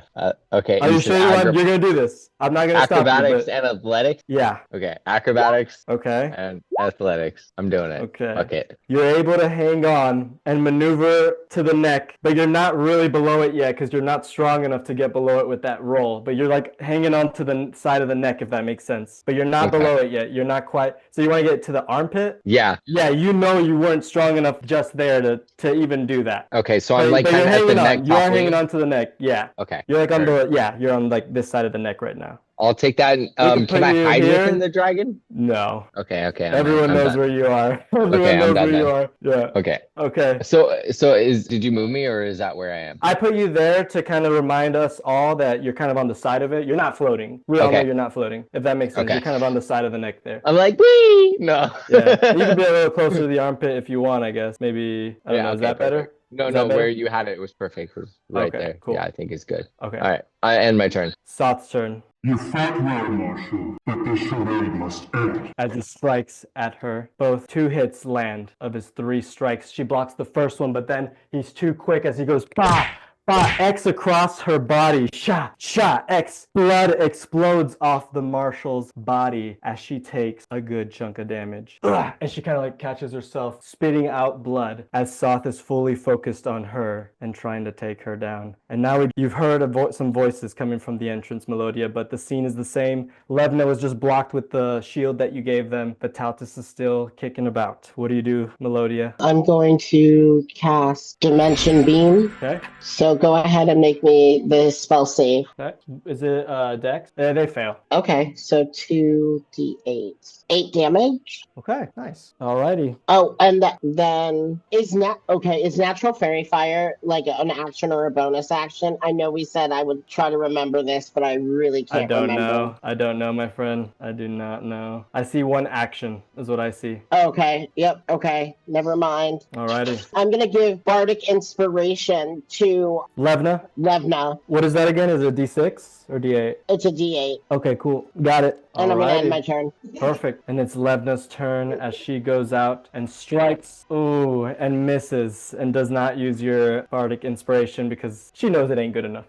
Okay. Are you show you what you're gonna do this. I'm not gonna stop you, acrobatics but and athletics. yeah. Okay, acrobatics Okay. and athletics. I'm doing it. Okay. Okay. You're able to hang on and maneuver to the neck, but you're not really below it yet because you're not strong enough to get below it with that roll. But you're like hanging on to the side of the neck, if that makes sense. But you're not below it yet. You're not quite. So you want to get to the armpit? Yeah. Yeah, you know you weren't strong enough just there to even do that. Okay, so I'm like but kind you're of at the hanging neck. on. You are hanging on to the neck. Yeah. Okay. You're like on sure. you're on like this side of the neck right now. I'll take that. Can I hide within the dragon? No. Okay. Everyone knows where you are. Everyone knows where you are. Yeah. Okay. So did you move me or is that where I am? I put you there to kind of remind us all that you're kind of on the side of it. You're not floating. We all know you're not floating, if that makes sense. You're kind of on the side of the neck there. I'm like, wee! No. Yeah. You can be a little closer to the armpit if you want, I guess. Maybe, I don't know. Is that better? No, where you had it was perfect. Right there. Cool. Yeah, I think it's good. Okay. All right. I end my turn. Soth's turn. You fought well, Marshal, but this charade must end. As he strikes at her, both 2 hits land of his 3 strikes. She blocks the first one, but then he's too quick as he goes, bah! X across her body. Shot, X. Blood explodes off the marshal's body as she takes a good chunk of damage. Ugh. And she kind of like catches herself spitting out blood as Soth is fully focused on her and trying to take her down. And now you've heard some voices coming from the entrance, Melodia, but the scene is the same. Levna was just blocked with the shield that you gave them, but Tautus is still kicking about. What do you do, Melodia? I'm going to cast Dimension Beam. Okay. So go ahead and make me the spell save. Okay. Is it Dex? They fail. Okay, so 2d8. 8 damage. Okay, nice. Alrighty. Oh, and then is Natural Fairy Fire like an action or a bonus action? I know we said I would try to remember this, but I really can't remember. I don't know, my friend. I do not know. I see 1 action is what I see. Okay, yep, okay. Never mind. Alrighty. I'm gonna give Bardic Inspiration to Levna. What is that again? Is it D6 or D8? It's a D8. Okay, cool. Got it. And I'm gonna end my turn. Perfect. And it's Levna's turn as she goes out and strikes. Ooh, and misses and does not use your Bardic Inspiration because she knows it ain't good enough.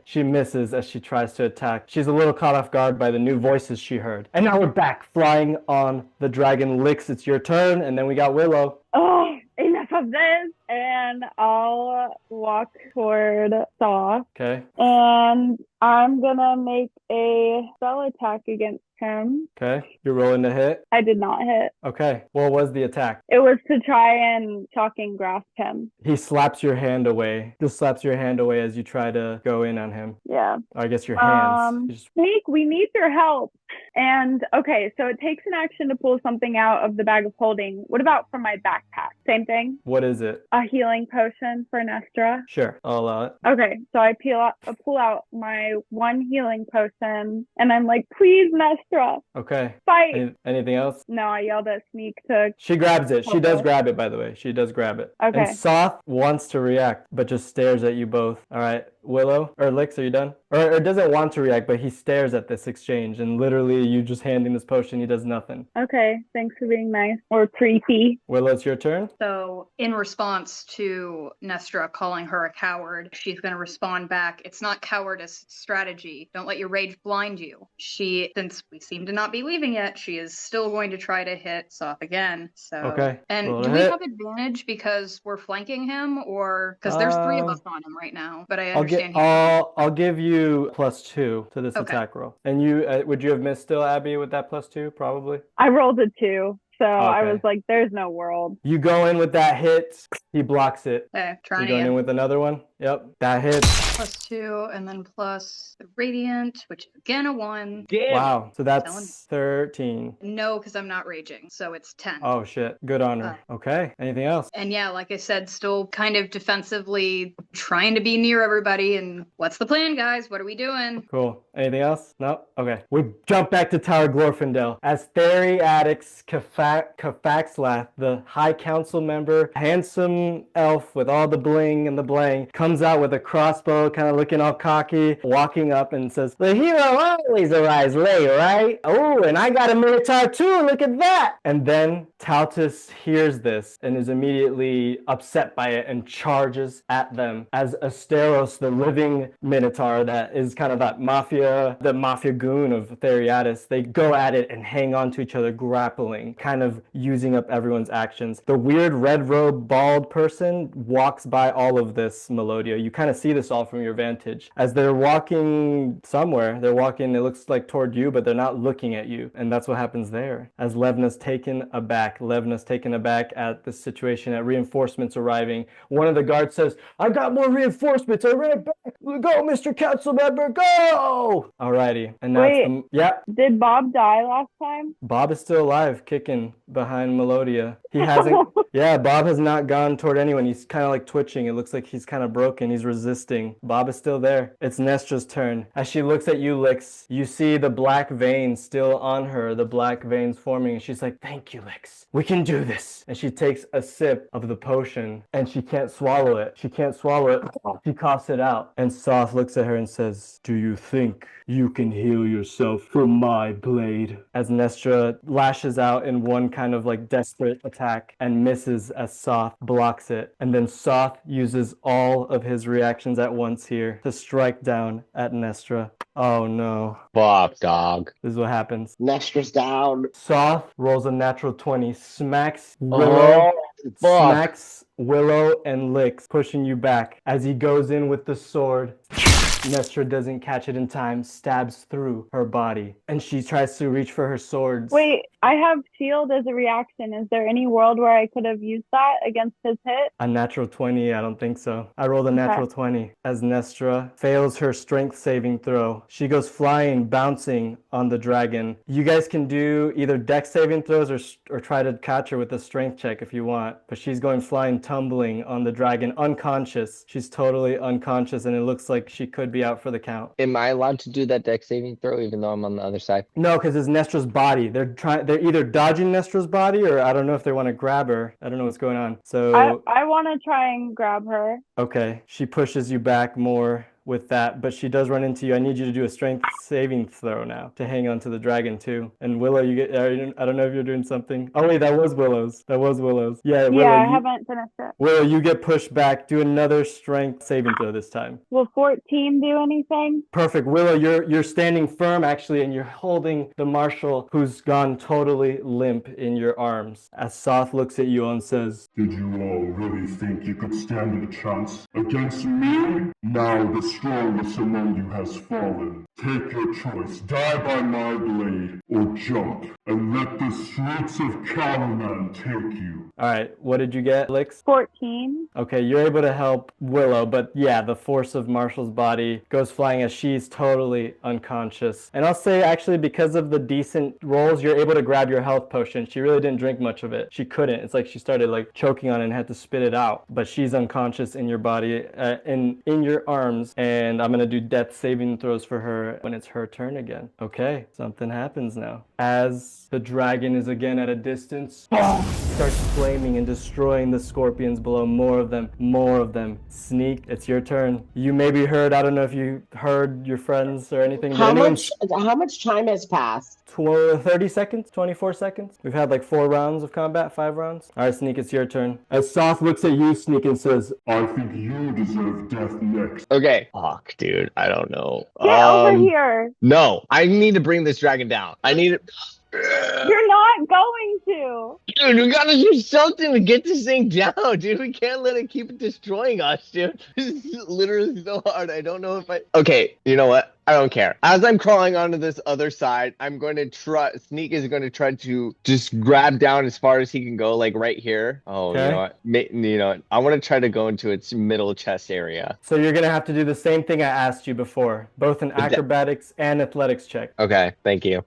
She misses as she tries to attack. She's a little caught off guard by the new voices she heard. And now we're back flying on the dragon. Lyx, it's your turn, and then we got Willow. Oh, enough of this. And I'll walk toward Soth. Okay. And I'm gonna make a spell attack against him. Okay. You're rolling to hit? I did not hit. Okay. What was the attack? It was to try and shocking grasp him. He slaps your hand away. Just slaps your hand away as you try to go in on him. Yeah. Or I guess your hands. Snake, we need your help. And okay, so it takes an action to pull something out of the bag of holding. What about from my backpack? Same thing? What is it? A healing potion for Nestra. Sure, I'll allow it. Okay, so I pull out my 1 healing potion, and I'm like, please, Nestra. Okay. Fight. Anything else? No, I yelled at Sneak to... She grabs it. She does grab it, by the way. She does grab it. Okay. And Soth wants to react, but just stares at you both. All right. Willow or Lyx, are you done? Or doesn't want to react, but he stares at this exchange, and literally you just handing this potion, he does nothing. Okay, thanks for being nice. Or creepy. Willow, it's your turn. So in response to Nestra calling her a coward, she's going to respond back. It's not cowardice, strategy. Don't let your rage blind you. Since we seem to not be leaving yet, she is still going to try to hit Soth again. So okay. And do we have advantage because we're flanking him, or because there's 3 of us on him right now? But I understand. I'll give you +2 to this attack roll. And you would you have missed still, Abbey, with that +2? Probably. I rolled a 2. So I was like, there's no world. You go in with that hit. He blocks it. Okay, trying you going in with another one? Yep, that hits. +2, and then plus the radiant, which is again a 1. Damn. Wow, so that's 13. No, because I'm not raging, so it's 10. Oh shit, good on her. Okay, anything else? And yeah, like I said, still kind of defensively trying to be near everybody. And what's the plan, guys? What are we doing? Cool. Anything else? No? Okay. We jump back to Tower Glorfindel as Fairy Addicts Cafe Kafaxlath, the High Council member, handsome elf with all the bling and the blang, comes out with a crossbow, kind of looking all cocky, walking up and says, "The hero always arrives late, right? Oh, and I got a minotaur too, look at that!" And then Tautus hears this and is immediately upset by it and charges at them as Asteros, the living minotaur that is kind of the mafia goon of Theriatis, they go at it and hang on to each other, grappling, kind of using up everyone's actions. The weird red robe bald person walks by all of this, Melodia. You kind of see this all from your vantage. As they're walking somewhere, it looks like toward you, but they're not looking at you. And that's what happens there. As Levna's taken aback at the situation, at reinforcements arriving. One of the guards says, "I got more reinforcements, I ran back. Go, Mr. Council Member, go!" Alrighty. And that's Wait, did Bob die last time? Bob is still alive, kicking behind Melodia. He hasn't, Bob has not gone toward anyone. He's kind of like twitching. It looks like he's kind of broken. He's resisting. Bob is still there. It's Nestra's turn. As she looks at you, Lyx, you see the black veins still on her, the black veins forming. And she's like, "Thank you, Lyx. We can do this." And she takes a sip of the potion and she can't swallow it. She coughs it out. And Soth looks at her and says, "Do you think you can heal yourself from my blade?" As Nestra lashes out in one kind of like desperate attack and misses as Soth blocks it. And then Soth uses all of his reactions at once here to strike down at Nestra. Oh no. Fuck, dog. This is what happens. Nestra's down. Soth rolls a natural 20, smacks Willow, Willow and Lyx, pushing you back. As he goes in with the sword, Nestra doesn't catch it in time, stabs through her body, and she tries to reach for her swords. Wait, I have shield as a reaction. Is there any world where I could have used that against his hit? A natural 20, I don't think so. I rolled a natural 20. As Nestra fails her strength saving throw, she goes flying, bouncing on the dragon. You guys can do either dex saving throws or try to catch her with a strength check if you want, but she's going flying, tumbling on the dragon, unconscious. She's totally unconscious, and it looks like she could be out for the count. Am I allowed to do that dex saving throw even though I'm on the other side? No, because it's Nestra's body. They're either dodging Nestra's body, or I don't know if they want to grab her. I don't know what's going on. So I want to try and grab her. Okay, she pushes you back more with that, but she does run into you. I need you to do a strength saving throw now to hang on to the dragon too. And Willow, I don't know if you're doing something. Oh wait, that was Willow's. Yeah, Willow, I haven't finished it. Willow, you get pushed back. Do another strength saving throw this time. Will 14 do anything? Perfect. Willow, you're standing firm actually, and you're holding the marshal who's gone totally limp in your arms. As Soth looks at you and says, Did you all really think you could stand a chance against me? Now the strongest among you has fallen. Take your choice. Die by my blade, or jump, and let the streets of Calaman take you. Alright, what did you get, Lyx? 14. Okay, you're able to help Willow, but yeah, the force of Marshall's body goes flying as she's totally unconscious. And I'll say, actually, because of the decent rolls, you're able to grab your health potion. She really didn't drink much of it. She couldn't. It's like she started like choking on it and had to spit it out. But she's unconscious in your body, in your arms, and I'm gonna do death saving throws for her when it's her turn again. Okay, something happens now. As the dragon is again at a distance, starts flaming and destroying the scorpions below. More of them. Sneak, it's your turn. You maybe heard, I don't know if you heard your friends or anything. How much time has passed? 30 seconds, 24 seconds. We've had like 4 rounds of combat, 5 rounds. All right, Sneak, it's your turn. As Soth looks at you, Sneak, and says, I think you deserve death next. Okay. Fuck, dude. I don't know. Get over here. No, I need to bring this dragon down. I need it. You're not going to. Dude, we gotta do something to get this thing down, dude. We can't let it keep destroying us, dude. This is literally so hard. I don't know if Okay, you know what? I don't care. As I'm crawling onto this other side, I'm going to Sneak is going to try to just grab down as far as he can go, like right here. Oh, okay. You know what? I want to try to go into its middle chest area. So you're going to have to do the same thing I asked you before, both an acrobatics and athletics check. Okay, thank you.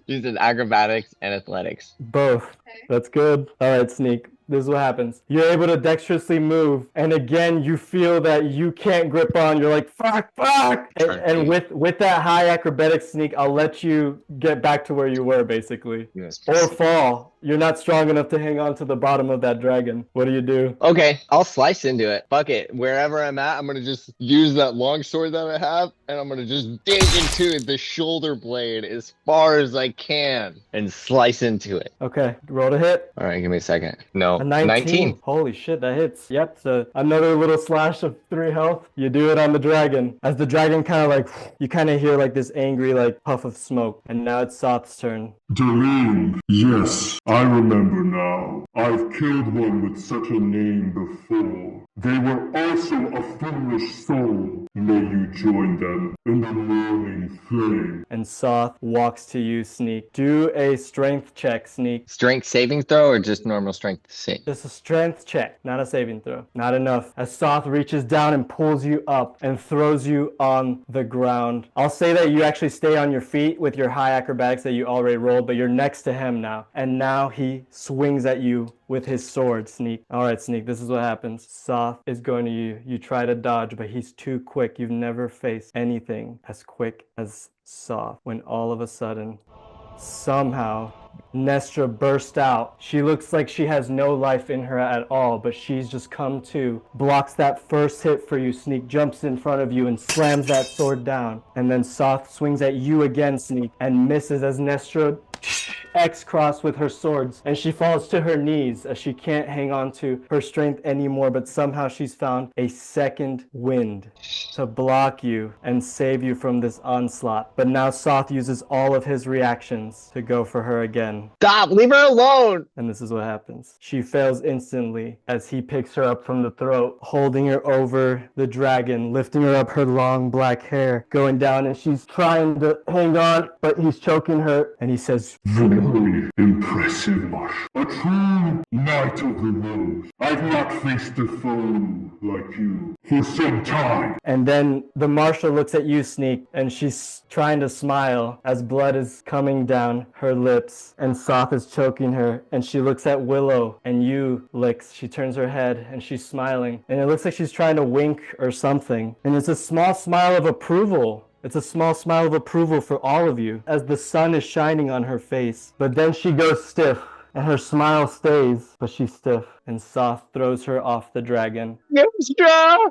You said acrobatics and athletics. Both. Okay. That's good. All right, Sneak. This is what happens. You're able to dexterously move, and again, you feel that you can't grip on. You're like, fuck. And with that high acrobatic sneak, I'll let you get back to where you were, basically. Yes. Or fall. You're not strong enough to hang on to the bottom of that dragon. What do you do? Okay, I'll slice into it. Fuck it. Wherever I'm at, I'm gonna just use that long sword that I have, and I'm gonna just dig into the shoulder blade as far as I can and slice into it. Okay, roll to hit. All right, give me a second. No, A 19. Holy shit, that hits. Yep, so another little slash of 3 health. You do it on the dragon. As the dragon kind of like, you kind of hear like this angry like puff of smoke. And now it's Soth's turn. Doreen, yes, I remember now. I've killed one with such a name before. They were also a foolish soul. May you join them in the morning flame. And Soth walks to you, Sneak. Do a strength check, Sneak. Strength saving throw or just normal strength save? Just a strength check, not a saving throw. Not enough. As Soth reaches down and pulls you up and throws you on the ground. I'll say that you actually stay on your feet with your high acrobatics that you already rolled, but you're next to him now. And now he swings at you with his sword, Sneak. All right, Sneak, this is what happens. Soth is going to you. You try to dodge, but he's too quick. You've never faced anything as quick as Soth. When all of a sudden, somehow, Nestra burst out. She looks like she has no life in her at all, but she's just come to, blocks that first hit for you, Sneak, jumps in front of you and slams that sword down. And then Soth swings at you again, Sneak, and misses as Nestra X-cross with her swords, and she falls to her knees as she can't hang on to her strength anymore, but somehow she's found a second wind to block you and save you from this onslaught. But now Soth uses all of his reactions to go for her again. Stop! Leave her alone! And this is what happens. She fails instantly as he picks her up from the throat, holding her over the dragon, lifting her up, her long black hair going down, and she's trying to hang on, but he's choking her, and he says, Very impressive, Marsh. A true knight of the rose. I've not faced a foe like you for some time. And then the marshal looks at you, Sneak, and she's trying to smile as blood is coming down her lips, and Soth is choking her, and she looks at Willow and you, Lyx. She turns her head and she's smiling, and it looks like she's trying to wink or something, and it's a small smile of approval. It's a small smile of approval for all of you as the sun is shining on her face. But then she goes stiff, and her smile stays, but she's stiff. And Soth throws her off the dragon.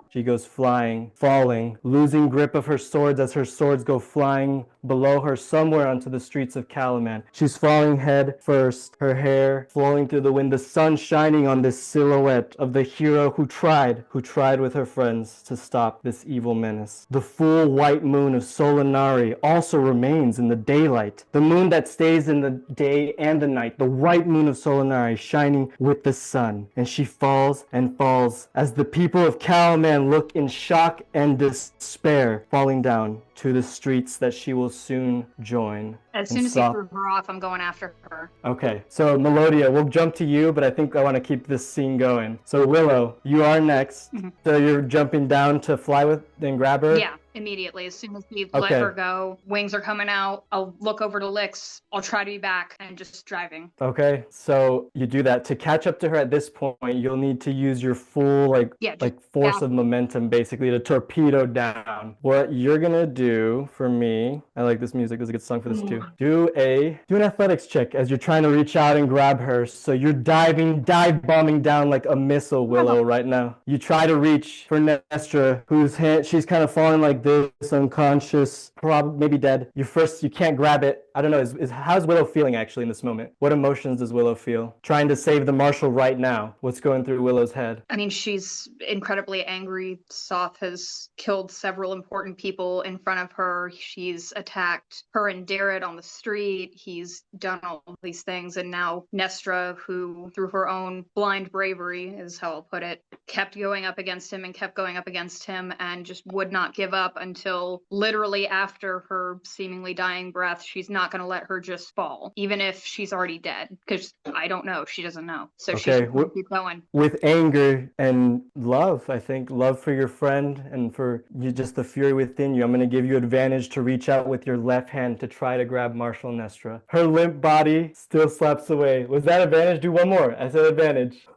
She goes flying, falling, losing grip of her swords as her swords go flying below her somewhere onto the streets of Calaman. She's falling head first, her hair flowing through the wind, the sun shining on this silhouette of the hero who tried with her friends to stop this evil menace. The full white moon of Solinari also remains in the daylight. The moon that stays in the day and the night, the white moon of Solinari shining with the sun. And she falls and falls as the people of Calaman look in shock and despair, falling down to the streets that she will soon join. As soon as he threw her off, I'm going after her. Okay, so Melodia, we'll jump to you, but I think I want to keep this scene going. So Willow, you are next. Mm-hmm. So you're jumping down to fly with and grab her? Yeah, immediately. As soon as he let her go, wings are coming out. I'll look over to Lyx. I'll try to be back and just driving. Okay, so you do that. To catch up to her at this point, you'll need to use your full force of momentum basically to torpedo down. What you're gonna do for me, I like this music, there's a good song for this too. Do an athletics check as you're trying to reach out and grab her. So you're dive bombing down like a missile, Willow, right now. You try to reach for Nestra, whose hand, she's kind of falling like this, unconscious, probably maybe dead. You can't grab it. I don't know, how's Willow feeling actually in this moment? What emotions does Willow feel? Trying to save the marshal right now. What's going through Willow's head? I mean, she's incredibly angry. Soth has killed several important people in front of her. She's attacked her and Darrett on the street. He's done all of these things. And now Nestra, who through her own blind bravery, is how I'll put it, kept going up against him and just would not give up until literally after her seemingly dying breath. She's not not going to let her just fall, even if she's already dead, because I don't know. She doesn't know. So Okay, she's going to keep going. With anger and love, I think, love for your friend and for you, just the fury within you, I'm going to give you advantage to reach out with your left hand to try to grab Marshall Nestra. Her limp body still slaps away. Was that advantage? Do one more. I said advantage.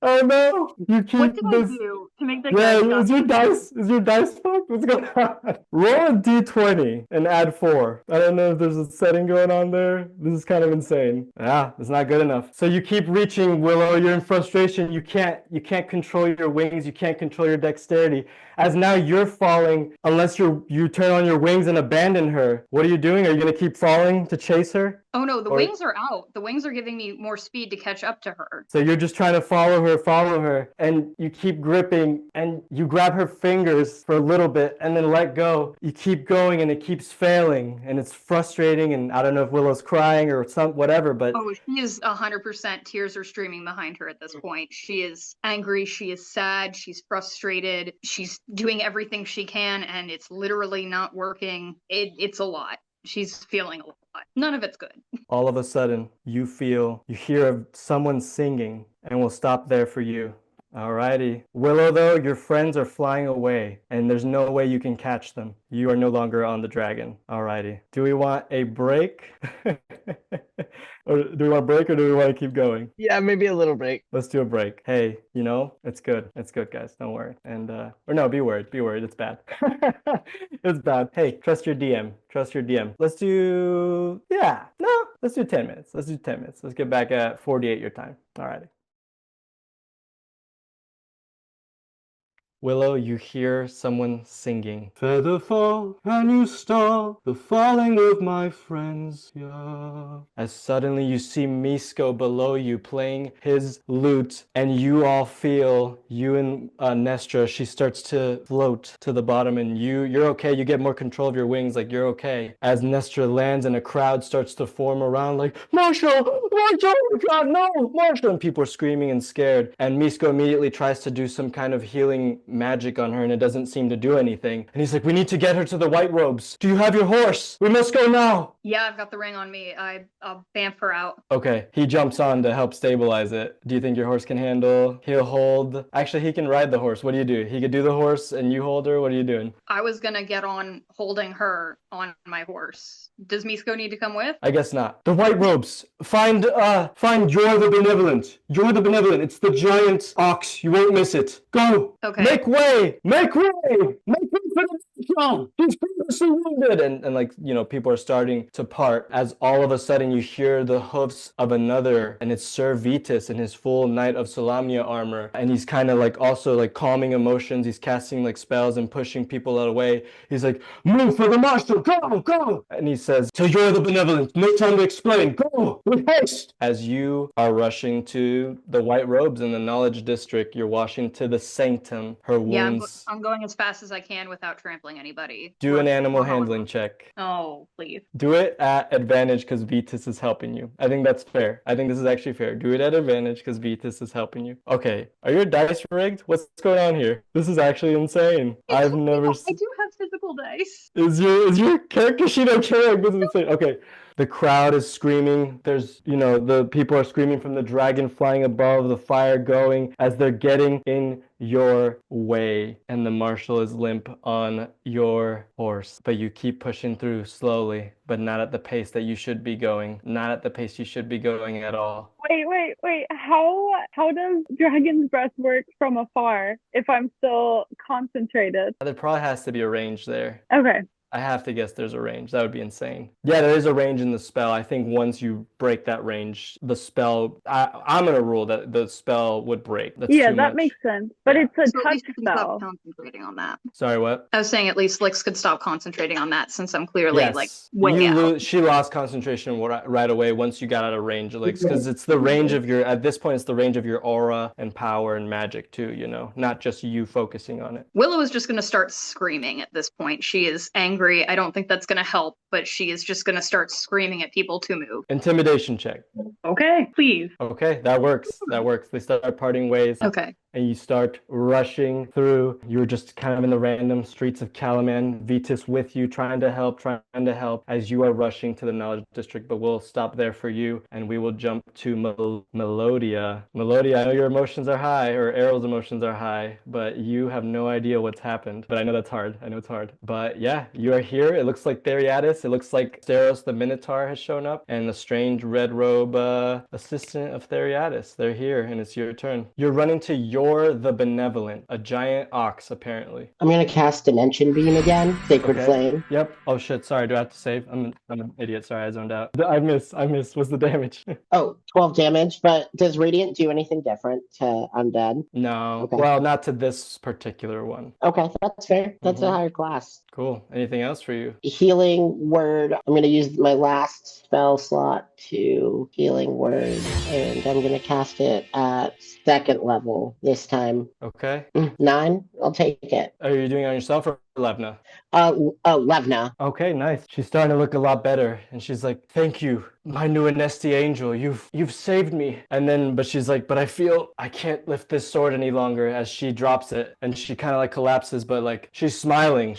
Oh no! You keep What did I this. do to make the Yeah, guy is your dice fucked? What's going on? Roll a d20 and add 4. I don't know if there's a setting going on there. This is kind of insane. Ah, it's not good enough. So you keep reaching, Willow. You're in frustration. You can't control your wings. You can't control your dexterity. As now you're falling, unless you turn on your wings and abandon her. What are you doing? Are you gonna keep falling to chase her? Oh no, the wings are out. The wings are giving me more speed to catch up to her. So you're just trying to follow her, and you keep gripping, and you grab her fingers for a little bit, and then let go. You keep going, and it keeps failing, and it's frustrating, and I don't know if Willow's crying or whatever, but... Oh, she is 100%. Tears are streaming behind her at this point. She is angry, she is sad, she's frustrated, she's doing everything she can, and it's literally not working. It's a lot. She's feeling a lot. None of it's good. All of a sudden, you hear of someone singing, and we'll stop there for you. Alrighty. Willow, though, your friends are flying away, and there's no way you can catch them. You are no longer on the dragon. Alrighty. Do we want a break? Or do we want a break, or do we want to keep going? Yeah, maybe a little break. Let's do a break. Hey, it's good. It's good, guys. Don't worry. And, or no, be worried. Be worried. It's bad. It's bad. Hey, trust your DM. Trust your DM. Let's do 10 minutes. Let's do 10 minutes. Let's get back at 48 your time. Alrighty. Willow, you hear someone singing. Feather fall, and you stall the falling of my friends, yeah. As suddenly you see Misko below you playing his lute, and you all feel, you and Nestra, she starts to float to the bottom, and you're okay. You get more control of your wings, like you're okay. As Nestra lands and a crowd starts to form around, like, Marshall, oh God, no, Marshall! And people are screaming and scared, and Misko immediately tries to do some kind of healing magic on her, and it doesn't seem to do anything. And he's like, we need to get her to the white robes. Do you have your horse? We must go now. Yeah, I've got the ring on me. I'll bamf her out. Okay, he jumps on to help stabilize it. Do you think your horse can handle? He'll hold. Actually, he can ride the horse. What do you do? He could do the horse and you hold her? What are you doing? I was gonna get on holding her on my horse. Does Misko need to come with? I guess not. The white robes. Find Joy the Benevolent. Joy the Benevolent. It's the giant ox. You won't miss it. Go. Okay. Make way. Make way. Make way for the throne. He's previously wounded. And like, people are starting to part as all of a sudden you hear the hoofs of another, and it's Sir Vitus in his full Knight of Solamnia armor. And he's kind of like also like calming emotions. He's casting like spells and pushing people out of the way. He's like, move for the marshal. Go, go. And he says, to Joy the Benevolent, no time to explain. Go with haste. As you are rushing to the white robes in the Knowledge District, you're washing to the sanctum. Her wounds. Yeah, I'm going as fast as I can without trampling anybody. Do an animal handling check. Oh, please. Do it at advantage because Vitus is helping you. I think that's fair. I think this is actually fair. Do it at advantage because Vitus is helping you. Okay. Are your dice rigged? What's going on here? This is actually insane. I've never... I do have physical dice. Is your character sheet okay? This is insane. Okay. The crowd is screaming. There's, the people are screaming from the dragon flying above, the fire going as they're getting in your way. And the marshal is limp on your horse. But you keep pushing through slowly, but not at the pace that you should be going. Not at the pace you should be going at all. Wait. How does Dragon's Breath work from afar if I'm still concentrated? There probably has to be a range there. Okay. I have to guess there's a range. That would be insane. Yeah, there is a range in the spell. I think once you break that range, the spell... I'm going to rule that the spell would break. That's yeah, too that much. makes sense. But it's a So at touch least you can spell. stop concentrating on that. Sorry, what? I was saying at least Lyx could stop concentrating on that since I'm clearly Yes. way out. She lost concentration right away once you got out of range, because it's the range of your... At this point, it's the range of your aura and power and magic too, not just you focusing on it. Willow is just going to start screaming at this point. She is angry. angry. I don't think that's going to help, but she is just going to start screaming at people to move. Intimidation check. Okay, please. Okay, that works. That works. They start parting ways. Okay. And you start rushing through. You're just kind of in the random streets of Calaman. Vitus with you, trying to help as you are rushing to the Knowledge District. But we'll stop there for you, and we will jump to Melodia. Melodia, I know your emotions are high, or Errol's emotions are high, but you have no idea what's happened. But I know that's hard. I know it's hard. But yeah, you are here. It looks like Theriatis. It looks like Steros the Minotaur has shown up, and the strange red robe assistant of Theriatis. They're here, and it's your turn. You're running to You're the Benevolent, a giant ox, apparently. I'm going to cast Dimension Beam again. Sacred Flame. Yep. Oh, shit. Sorry. Do I have to save? I'm an idiot. Sorry, I zoned out. I missed. What's the damage? Oh, 12 damage, but does Radiant do anything different to Undead? No. Okay. Well, not to this particular one. Okay, that's fair. That's a higher class. Cool. Anything else for you? Healing Word. I'm going to use my last spell slot to Healing Word, and I'm going to cast it at 2nd level this time. Okay. 9. I'll take it. Are you doing it on yourself or Levna? Levna. Okay, nice. She's starting to look a lot better, and she's like, "Thank you, my new Anesti angel. You've saved me." And then, but she's like, "But I feel I can't lift this sword any longer." As she drops it, and she kind of like collapses, but like she's smiling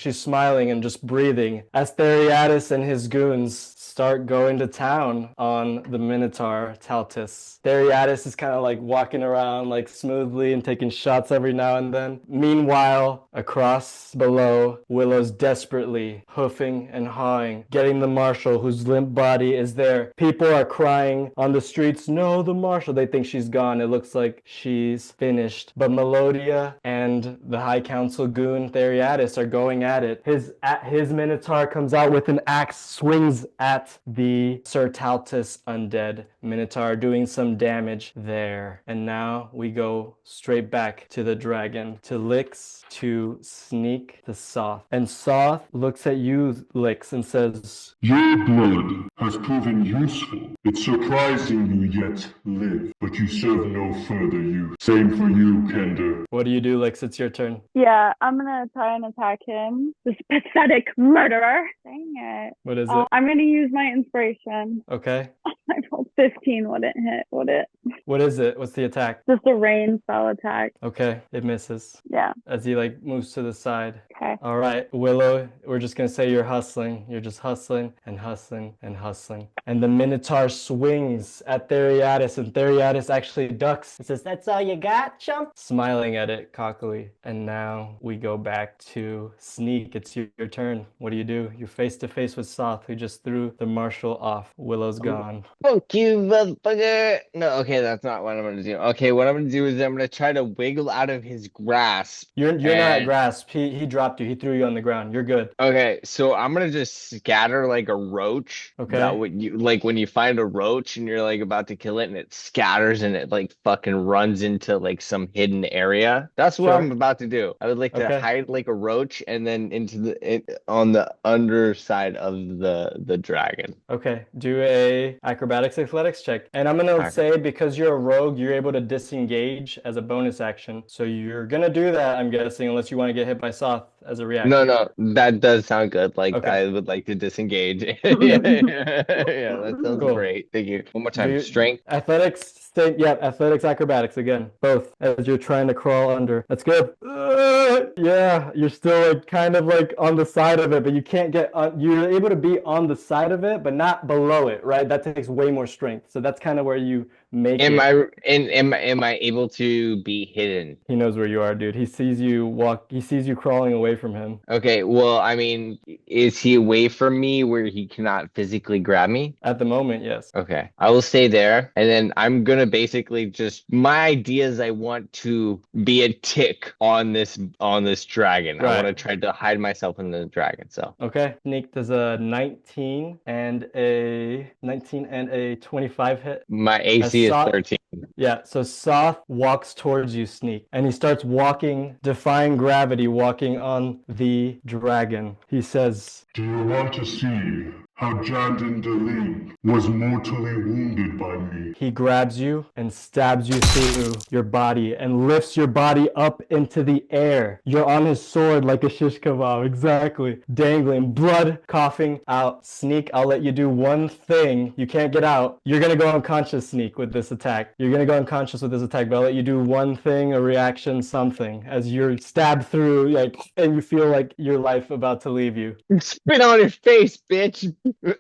and just breathing. As Theriatis and his goons start going to town on the Minotaur Taltis. Theriatis is kind of like walking around like smoothly and taking shots every now and then. Meanwhile, across below, Willow's desperately hoofing and hawing, getting the marshal whose limp body is there. People are crying on the streets, "No, the marshal." They think she's gone. It looks like she's finished. But Melodia and the High Council goon Theriatis are going at it. His Minotaur comes out with an axe, swings at the Sir Taltis undead Minotaur, doing some damage there. And now we go straight back to the dragon, to Lyx, to Sneak, to Soth. And Soth looks at you, Lyx, and says, Your blood has proven useful. It's surprising you yet live, but you serve no further use. Same for you, Kender. "What do you do, Lyx? It's your turn." Yeah, I'm gonna try and attack him. This pathetic murderer. Dang it. What is it? I'm gonna use my inspiration. Okay. I rolled 15. Wouldn't hit, would it? What is it? What's the attack? Just a rain spell attack. Okay, it misses. Yeah. As he like moves to the side. Okay. All right, Willow, we're just gonna say you're hustling. You're just hustling and hustling and hustling. And the Minotaur swings at Theriatis, and Theriatis actually ducks. He says, "That's all you got, chump?" Smiling at it cockily. And now we go back to Sneak. It's your turn. What do? You're face to face with Soth, who just threw the marshal off. Willow's gone. Fuck you, motherfucker. No, okay, that's not what I'm gonna do. Okay, what I'm gonna do is I'm gonna try to wiggle out of his grasp. You're not at grasp. He dropped you. He threw you on the ground. You're good. Okay, so I'm gonna just scatter like a roach. Okay. That would you like when you find a roach and you're like about to kill it and it scatters and it like fucking runs into like some hidden area. That's what Sure. I'm about to do. I would like to Okay. hide like a roach and then on the underside of the dragon. Okay, do a acrobatics athletics check. And I'm gonna say, because you're a rogue, you're able to disengage as a bonus action. So you're gonna do that, I'm guessing, unless you want to get hit by Soth as a reaction. No, that does sound good. Like Okay. I would like to disengage. Yeah, that sounds Cool. great. Thank you. One more time. Do you- Strength. Athletics, athletics, acrobatics again, both, as you're trying to crawl under. That's good. Yeah, you're still like kind of like on the side of it, but you can't get. You're able to be on the side of it, but not below it, right? That takes way more strength. So that's kind of where you make Am it. am I able to be hidden? He knows where you are, dude. He sees you walk. He sees you crawling away from him. Okay, well, I mean, is he away from me where he cannot physically grab me? At the moment, yes. Okay, I will stay there, and then I'm gonna basically just my idea is I want to be a tick on this dragon. I Right. want to try to hide myself in the dragon. So Okay. Sneak does a 19 and a 25 hit. my AC is Soth- 13. Yeah, so Soth walks towards you, Sneak, and he starts walking, defying gravity, walking on the dragon. He says, Do you want to see how Jandon Deling was mortally wounded by me. He grabs you and stabs you through your body and lifts your body up into the air. You're on his sword like a shish kebab, exactly. Dangling, blood coughing out. Sneak, I'll let you do one thing. You can't get out. You're gonna go unconscious, Sneak, with this attack. You're gonna go unconscious with this attack, but I'll let you do one thing, a reaction, something, as you're stabbed through, like, and you feel like your life about to leave you. Spit on your face, bitch.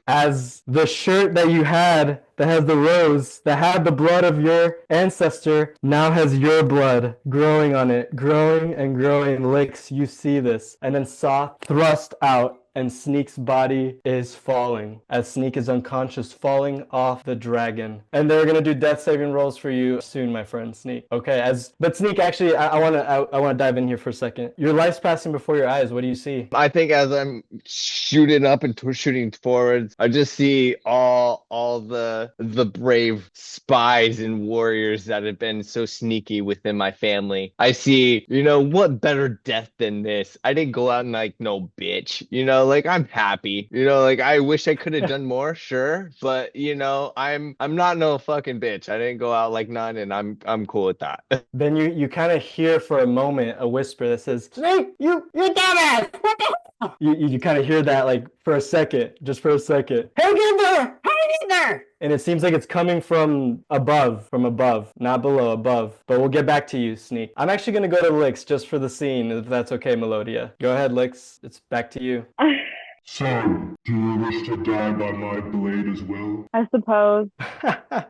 As the shirt that you had that has the rose, that had the blood of your ancestor, now has your blood growing on it, growing and growing. Lyx, you see this. And then Saw thrust out, and Sneak's body is falling as Sneak is unconscious, falling off the dragon. And they're gonna do death saving rolls for you soon, my friend, Sneak. Okay, but Sneak, actually, I wanna dive in here for a second. Your life's passing before your eyes. What do you see? I think as I'm shooting up and shooting forwards, I just see all the brave spies and warriors that have been so sneaky within my family. I see, what better death than this? I didn't go out and like no bitch, like I'm happy. Like I wish I could have done more, sure, but I'm not no fucking bitch. I didn't go out like none, and I'm cool with that. Then you kind of hear for a moment a whisper that says, "Snake, you dumbass!" You kind of hear that like for a second, just for a second. Hang in there! Hang in there! And it seems like it's coming from above, not below, above. But we'll get back to you, Sneak. I'm actually going to go to Lyx just for the scene, if that's okay, Melodia. Go ahead, Lyx. It's back to you. Son, do you wish to die by my blade as well? I suppose.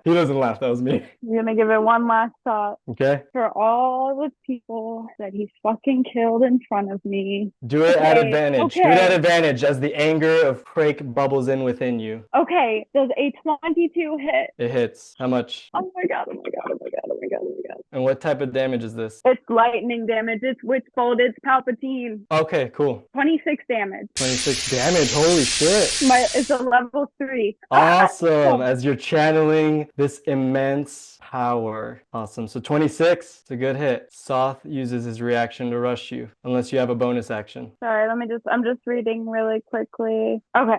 He doesn't laugh. That was me. I'm gonna give it one last thought. Okay. For all the people that he fucking killed in front of me. Do it at Okay, advantage. okay. Do it at advantage as the anger of Crake bubbles in within you. Okay, does a 22 hit? It hits. How much? Oh my god, oh my god, oh my god, oh my god, oh my god. And what type of damage is this? It's lightning damage, it's Witchbolt, it's Palpatine. Okay, cool. 26 damage. 26 damage. Holy shit. It's a level 3. Awesome. As you're channeling this immense power. Awesome. So 26. It's a good hit. Soth uses his reaction to rush you, unless you have a bonus action. Sorry, I'm just reading really quickly. Okay,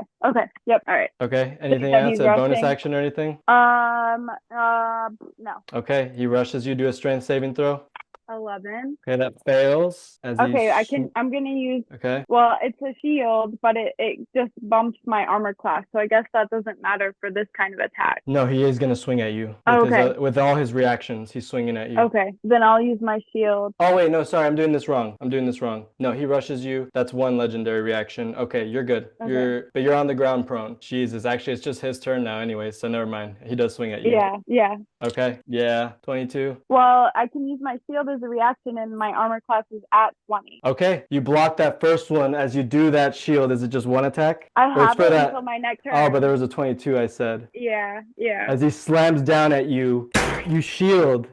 yep, alright. Okay. Anything That else? he's A bonus rushing. action or anything? No. Okay. He rushes you. Do a strength saving throw. 11. Okay, that fails. As Okay, you I'm gonna use, Okay. well, it's a shield, but it just bumps my armor class, so I guess that doesn't matter for this kind of attack. No, he is gonna swing at you. Okay. With all his reactions, he's swinging at you. Okay, then I'll use my shield. Oh wait, no, sorry, I'm doing this wrong. No, he rushes you. That's one legendary reaction. Okay, you're good. Okay. But you're on the ground prone. Jesus, actually, it's just his turn now anyway, so never mind. He does swing at you. Yeah. Okay, yeah, 22. Well, I can use my shield as a reaction, and my armor class is at 20. Okay, you block that first one. As you do that shield, is it just one attack? I Or it's have for it that- until my next turn. Oh, but there was a 22, I said. Yeah. As he slams down at you, you shield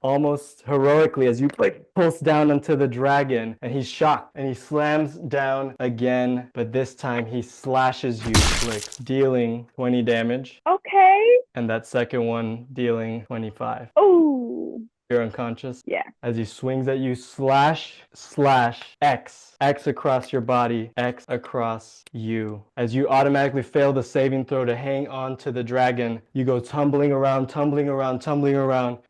almost heroically as you pulse down onto the dragon, and he's shocked, and he slams down again, but this time he slashes you, Lyx, dealing 20 damage, Okay. and that second one dealing 25. Ooh. You're unconscious. Yeah. As he swings at you, slash, X across your body, X across you. As you automatically fail the saving throw to hang on to the dragon, you go tumbling around,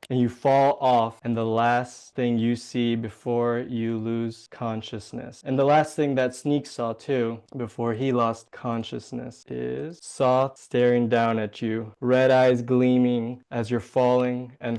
and you fall off. And the last thing you see before you lose consciousness, and the last thing that Sneak saw too, before he lost consciousness, is Soth staring down at you, red eyes gleaming as you're falling, and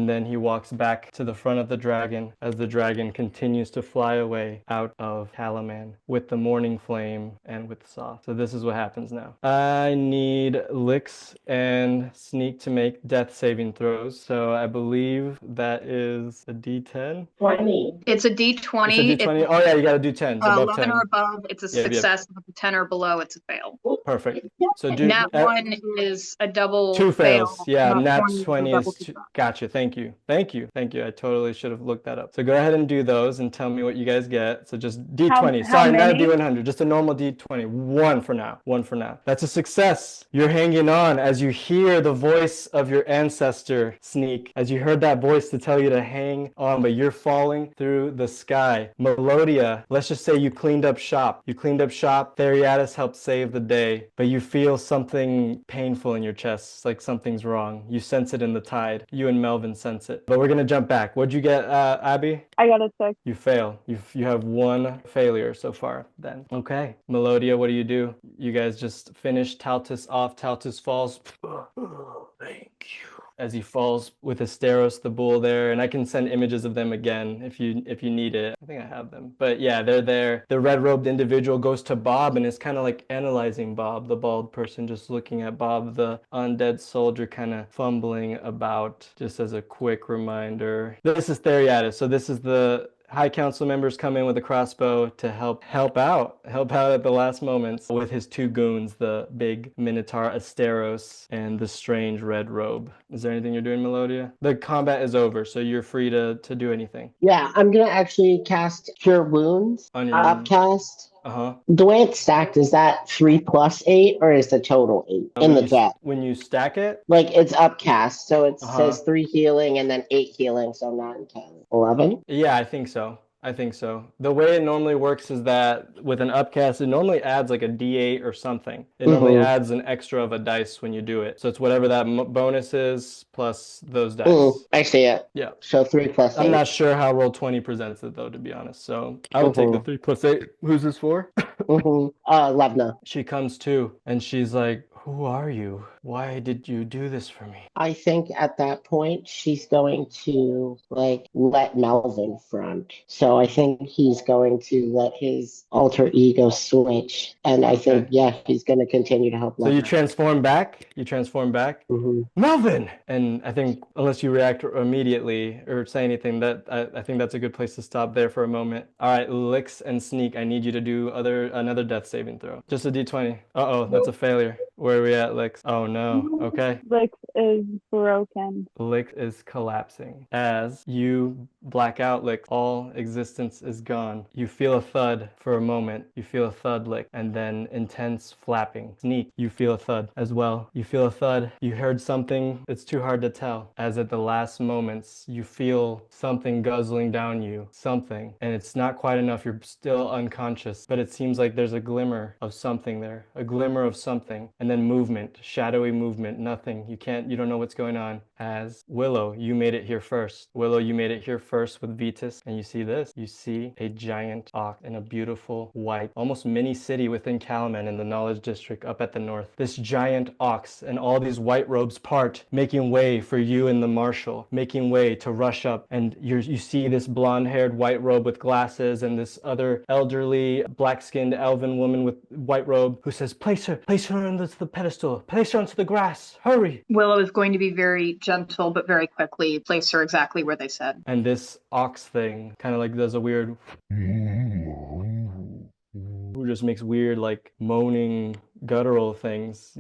then he walks back to the front of the dragon as the dragon continues to fly away out of Calaman with the morning flame and with Soth. So this is what happens now. I need Lyx and Sneak to make death saving throws. So I believe that is a D10. 20. It's a D20. It's a D20. Oh yeah, you gotta do 10. It's above 11 10. or above, it's a Yep. success. If it's 10 or below, it's a fail. Perfect. So do Nat 1 is a double two fail. fails. Yeah, Nat nat 20 is a 20 double is two. success. Gotcha. Thank you. I totally should have looked that up. So go ahead and do those and tell me what you guys get. So just D20. How Sorry, not a many? D100. Just a normal D20. One for now. One for now. That's a success. You're hanging on as you hear the voice of your ancestor, Sneak. As you heard that voice to tell you to hang on, but you're falling through the sky. Melodia, let's just say you cleaned up shop. You cleaned up shop. Theriatus helped save the day, but you feel something painful in your chest, like something's wrong. You sense it in the tide. You and Melvin sense it. But we're gonna jump back. What'd you get, Abby? I got a 6. You fail. You have one failure so far then. Okay. Melodia, what do? You guys just finished Taltus off. Taltus falls. Thank you. As he falls with Asteros, the bull there, and I can send images of them again if you need it. I think I have them. But yeah, they're there. The red-robed individual goes to Bob and is kind of like analyzing Bob, the bald person, just looking at Bob, the undead soldier, kind of fumbling about. Just as a quick reminder, this is Theriatus. So this is the High Council members come in with a crossbow to help out at the last moments with his two goons, the big Minotaur Asteros and the strange red robe. Is there anything you're doing, Melodia? The combat is over, so you're free to do anything. Yeah, I'm gonna actually cast Cure Wounds. On your Upcast. Uh-huh. The way it's stacked, is that 3 plus 8 or is the total 8 in the deck? When you stack it? Like it's upcast, so it says 3 healing and then 8 healing, so 9, 10, 11. Yeah, I think so. The way it normally works is that with an upcast, it normally adds like a D8 or something. It normally adds an extra of a dice when you do it. So it's whatever that bonus is plus those dice. I see it. Yeah. So 3 plus 8. I'm not sure how Roll20 presents it though, to be honest. So I would take the 3 plus 8. Who's this for? Levna. She comes to and she's like, "Who are you? Why did you do this for me?" I think at that point she's going to like let Melvin front. So I think he's going to let his alter ego switch, and I think he's going to continue to help. So you transform back. Melvin, and I think unless you react immediately or say anything, that I think that's a good place to stop there for a moment. All right, Lyx and Sneak, I need you to do another death saving throw. Just a D20. That's a failure. Where are we at, Lyx? Oh no. Okay. Lyx is broken. Lyx is collapsing. As you black out, Lyx, all existence is gone. You feel a thud for a moment. You feel a thud, Lyx, and then intense flapping. Sneak, you feel a thud as well. You feel a thud. You heard something. It's too hard to tell. As at the last moments, you feel something guzzling down you. Something. And it's not quite enough. You're still unconscious. But it seems like there's a glimmer of something there. A glimmer of something. And then movement. Shadowy movement. Nothing. You don't know what's going on. As Willow, you made it here first. Willow, you made it here first with Vetus. And you see this. You see a giant ox in a beautiful white, almost mini city within Kalaman in the Knowledge District up at the north. This giant ox and all these white robes part, making way for you and the marshal, making way to rush up. And you see this blonde-haired white robe with glasses and this other elderly, black-skinned elven woman with white robe who says, place her onto the pedestal, place her onto the grass, hurry. Willow is going to be very gentle, but very quickly place her exactly where they said. And this ox thing kind of like does a weird, who just makes weird like moaning guttural things,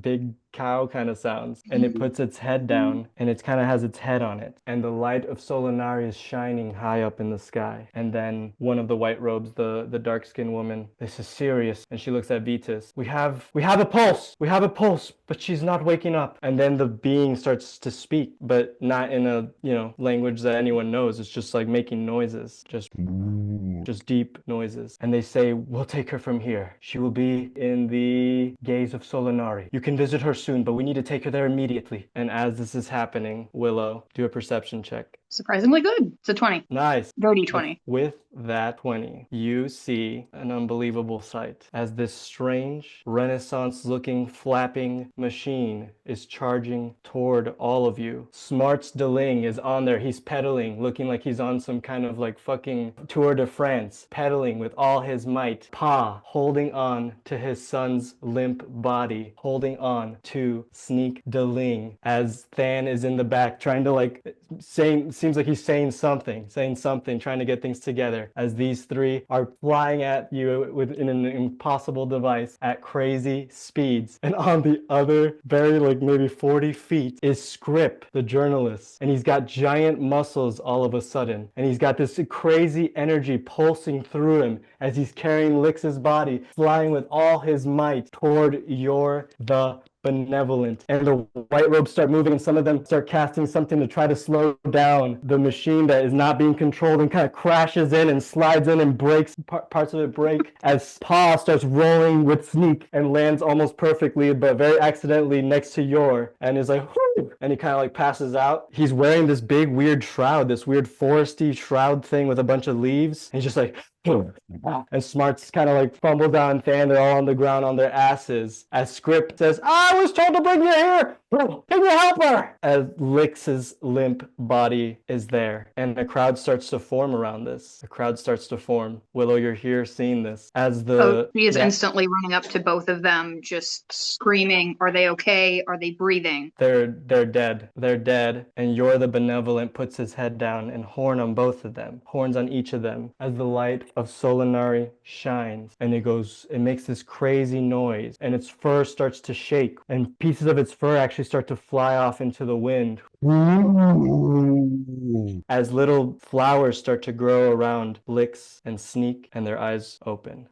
big cow kind of sounds, and it puts its head down and it kind of has its head on it, and the light of Solanari is shining high up in the sky. And then one of the white robes, the dark-skinned woman, this is serious, and she looks at Vetus. We have a pulse, but she's not waking up. And then the being starts to speak, but not in a language that anyone knows. It's just like making noises, just deep noises. And they say, we'll take her from here. She will be in the gaze of Solanari. You can visit her soon, but we need to take her there immediately. And as this is happening, Willow, do a perception check. Surprisingly good. It's a 20. Nice. Dirty 20. With that 20, you see an unbelievable sight as this strange, Renaissance-looking flapping machine is charging toward all of you. Smarts DeLing is on there. He's pedaling, looking like he's on some kind of like fucking Tour de France glance, pedaling with all his might. Pa holding on to his son's limp body, holding on to Sneak Deling as Than is in the back trying to like seems like he's saying something, trying to get things together as these three are flying at you in an impossible device at crazy speeds. And on the other, very like maybe 40 feet, is Scrip, the journalist. And he's got giant muscles all of a sudden. And he's got this crazy energy pulsing through him as he's carrying Lyx's body, flying with all his might toward the Benevolent. And the white robes start moving, and some of them start casting something to try to slow down the machine that is not being controlled, and kind of crashes in and slides in and breaks, parts of it break as Pa starts rolling with Sneak and lands almost perfectly, but very accidentally next to Yor, and is like, whoo! And he kind of like passes out. He's wearing this big weird shroud, this weird foresty shroud thing with a bunch of leaves. And he's just like, and Smarts kind of like fumble down Than. They're all on the ground on their asses as Script says, I was told to bring you here! Can you help her? As Lyx's limp body is there. And a crowd starts to form around this. A crowd starts to form. Willow, you're here seeing this. As the... She is instantly running up to both of them, just screaming, are they okay? Are they breathing? They're dead. They're dead. And Yor the Benevolent puts his head down and horn on both of them. Horns on each of them. As the light of Solinari shines. And it makes this crazy noise. And its fur starts to shake. And pieces of its fur actually start to fly off into the wind. As little flowers start to grow around Lyx and Sneak, and their eyes open.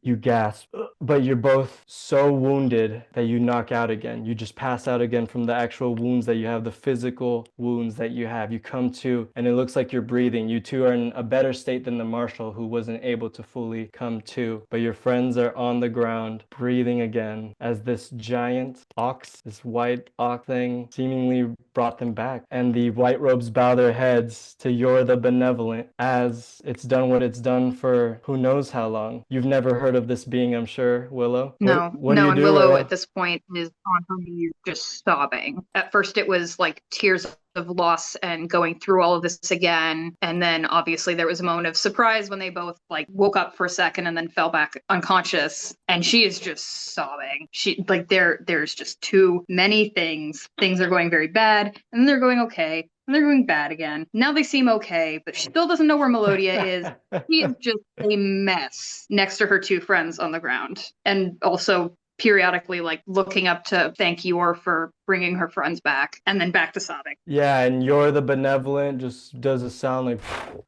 You gasp, but you're both so wounded that you knock out again. You just pass out again from the actual wounds that you have, the physical wounds that you have. You come to, and it looks like you're breathing. You two are in a better state than the marshal, who wasn't able to fully come to. But your friends are on the ground, breathing again, as this giant ox, this white ox thing, seemingly brought them back. And the white robes bow their heads to Yor the Benevolent as it's done what it's done for who knows how long. You've never heard of this being, I'm sure, Willow? No. What do you And do, Willow Willow? at this point is on her knees just sobbing. At first it was like tears of loss and going through all of this again. And then obviously there was a moment of surprise when they both like woke up for a second and then fell back unconscious. And she is just sobbing. She like there's just too many things. Things are going very bad, and then they're going okay. And they're going bad again. Now they seem okay, but she still doesn't know where Melodia is. She is just a mess next to her two friends on the ground. And also periodically like looking up to thank Yor for bringing her friends back, and then back to sobbing. Yeah, and Yor the Benevolent just does a sound like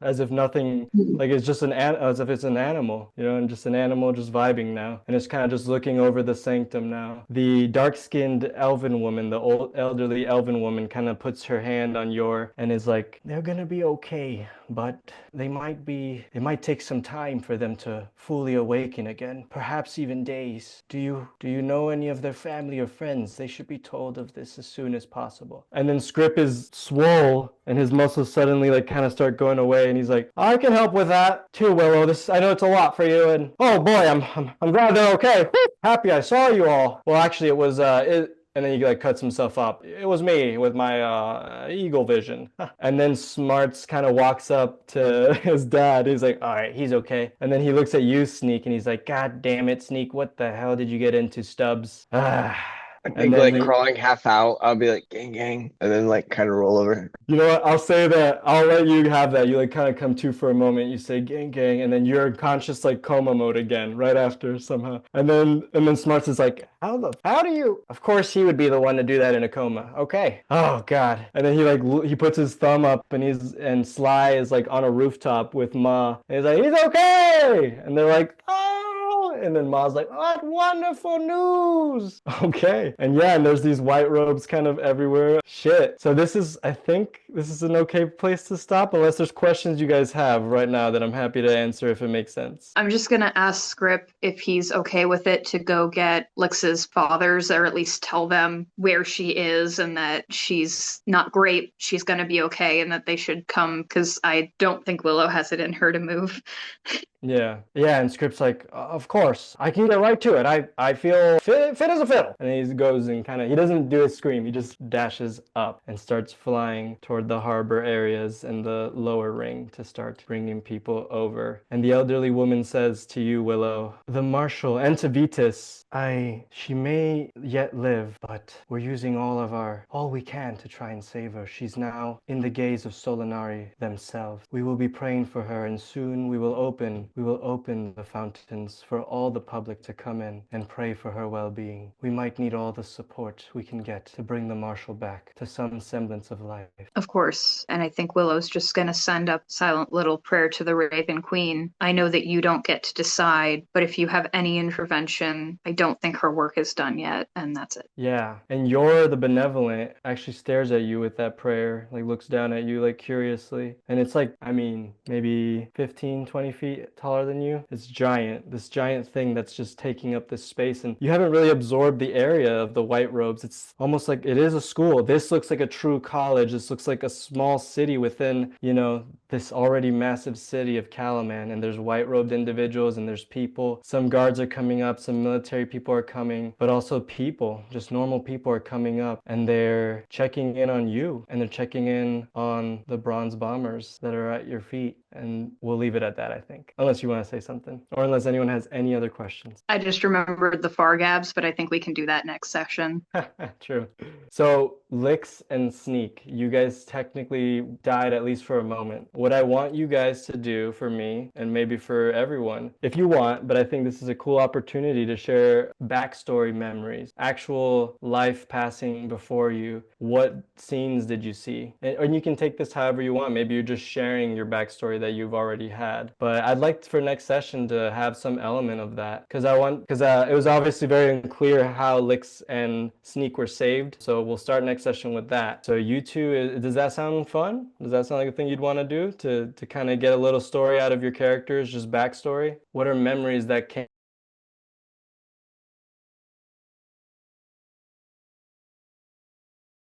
as if nothing, like it's just as if it's an animal, you know, and just an animal just vibing now. And it's kind of just looking over the sanctum now. The dark-skinned elven woman, the old elderly elven woman, kind of puts her hand on Yor and is like, they're gonna be okay, but it might take some time for them to fully awaken again, perhaps even days. Do you know any of their family or friends? They should be told of this as soon as possible. And then Scrip is swole and his muscles suddenly like kind of start going away, and he's like, I can help with that too, Willow. I know it's a lot for you, and oh boy, I'm glad they're okay. Happy I saw you all. Well, actually it was and then he like cuts himself up. It was me with my eagle vision. And then Smarts kind of walks up to his dad. He's like, all right, he's okay. And then he looks at you, Sneak, and he's like, God damn it, Sneak, what the hell did you get into, Stubbs? I think like crawling half out, I'll be like, gang, gang, and then like kind of roll over. You know what? I'll say that. I'll let you have that. You like kind of come to for a moment. You say gang, gang, and then you're in conscious like coma mode again right after somehow. And then Smarts is like, how do you? Of course he would be the one to do that in a coma. Okay. Oh God. And then he puts his thumb up, and Sly is like on a rooftop with Ma, and he's like, he's okay. And they're like, oh. And then Ma's like, what wonderful news. Okay. And yeah, and there's these white robes kind of everywhere. Shit. So I think this is an okay place to stop, unless there's questions you guys have right now that I'm happy to answer if it makes sense. I'm just going to ask Scrip if he's okay with it to go get Lyx's fathers, or at least tell them where she is and that she's not great. She's going to be okay, and that they should come, because I don't think Willow has it in her to move. Yeah. And Script's like, of course. course. I can get right to it. I feel fit as a fiddle. And he goes and kind of, he doesn't do a scream. He just dashes up and starts flying toward the harbor areas and the lower ring to start bringing people over. And the elderly woman says to you, Willow, the Marshal, Entavitas, she may yet live, but we're using all we can to try and save her. She's now in the gaze of Solinari themselves. We will be praying for her, and soon we will open the fountains for all the public to come in and pray for her well-being. We might need all the support we can get to bring the Marshal back to some semblance of life. Of course, and I think Willow's just going to send up a silent little prayer to the Raven Queen. I know that you don't get to decide, but if you have any intervention, I don't think her work is done yet, and that's it. Yeah, and Yor the Benevolent actually stares at you with that prayer, like looks down at you like curiously. And it's like, I mean, maybe 15, 20 feet taller than you. It's giant, this giant thing that's just taking up this space. And you haven't really absorbed the area of the white robes. It's almost like it is a school. This looks like a true college. This looks like a small city within, you know, this already massive city of Calaman. And there's white robed individuals and there's people. Some guards are coming up, some military people are coming, but also people, just normal people are coming up and they're checking in on you and they're checking in on the bronze bombers that are at your feet. And we'll leave it at that, I think, unless you want to say something or unless anyone has any other questions. I just remembered the Fargabs, but I think we can do that next session. True. So Lyx and Sneak, you guys technically died at least for a moment. What I want you guys to do for me and maybe for everyone, if you want, but I think this is a cool opportunity to share backstory memories, actual life passing before you. What scenes did you see? And you can take this however you want. Maybe you're just sharing your backstory that you've already had. But I'd like for next session to have some element of that because it was obviously very unclear how Lyx and Sneak were saved. So we'll start next session with that. So you two, does that sound fun? Does that sound like a thing you'd want to do to kind of get a little story out of your characters, just backstory? What are memories that came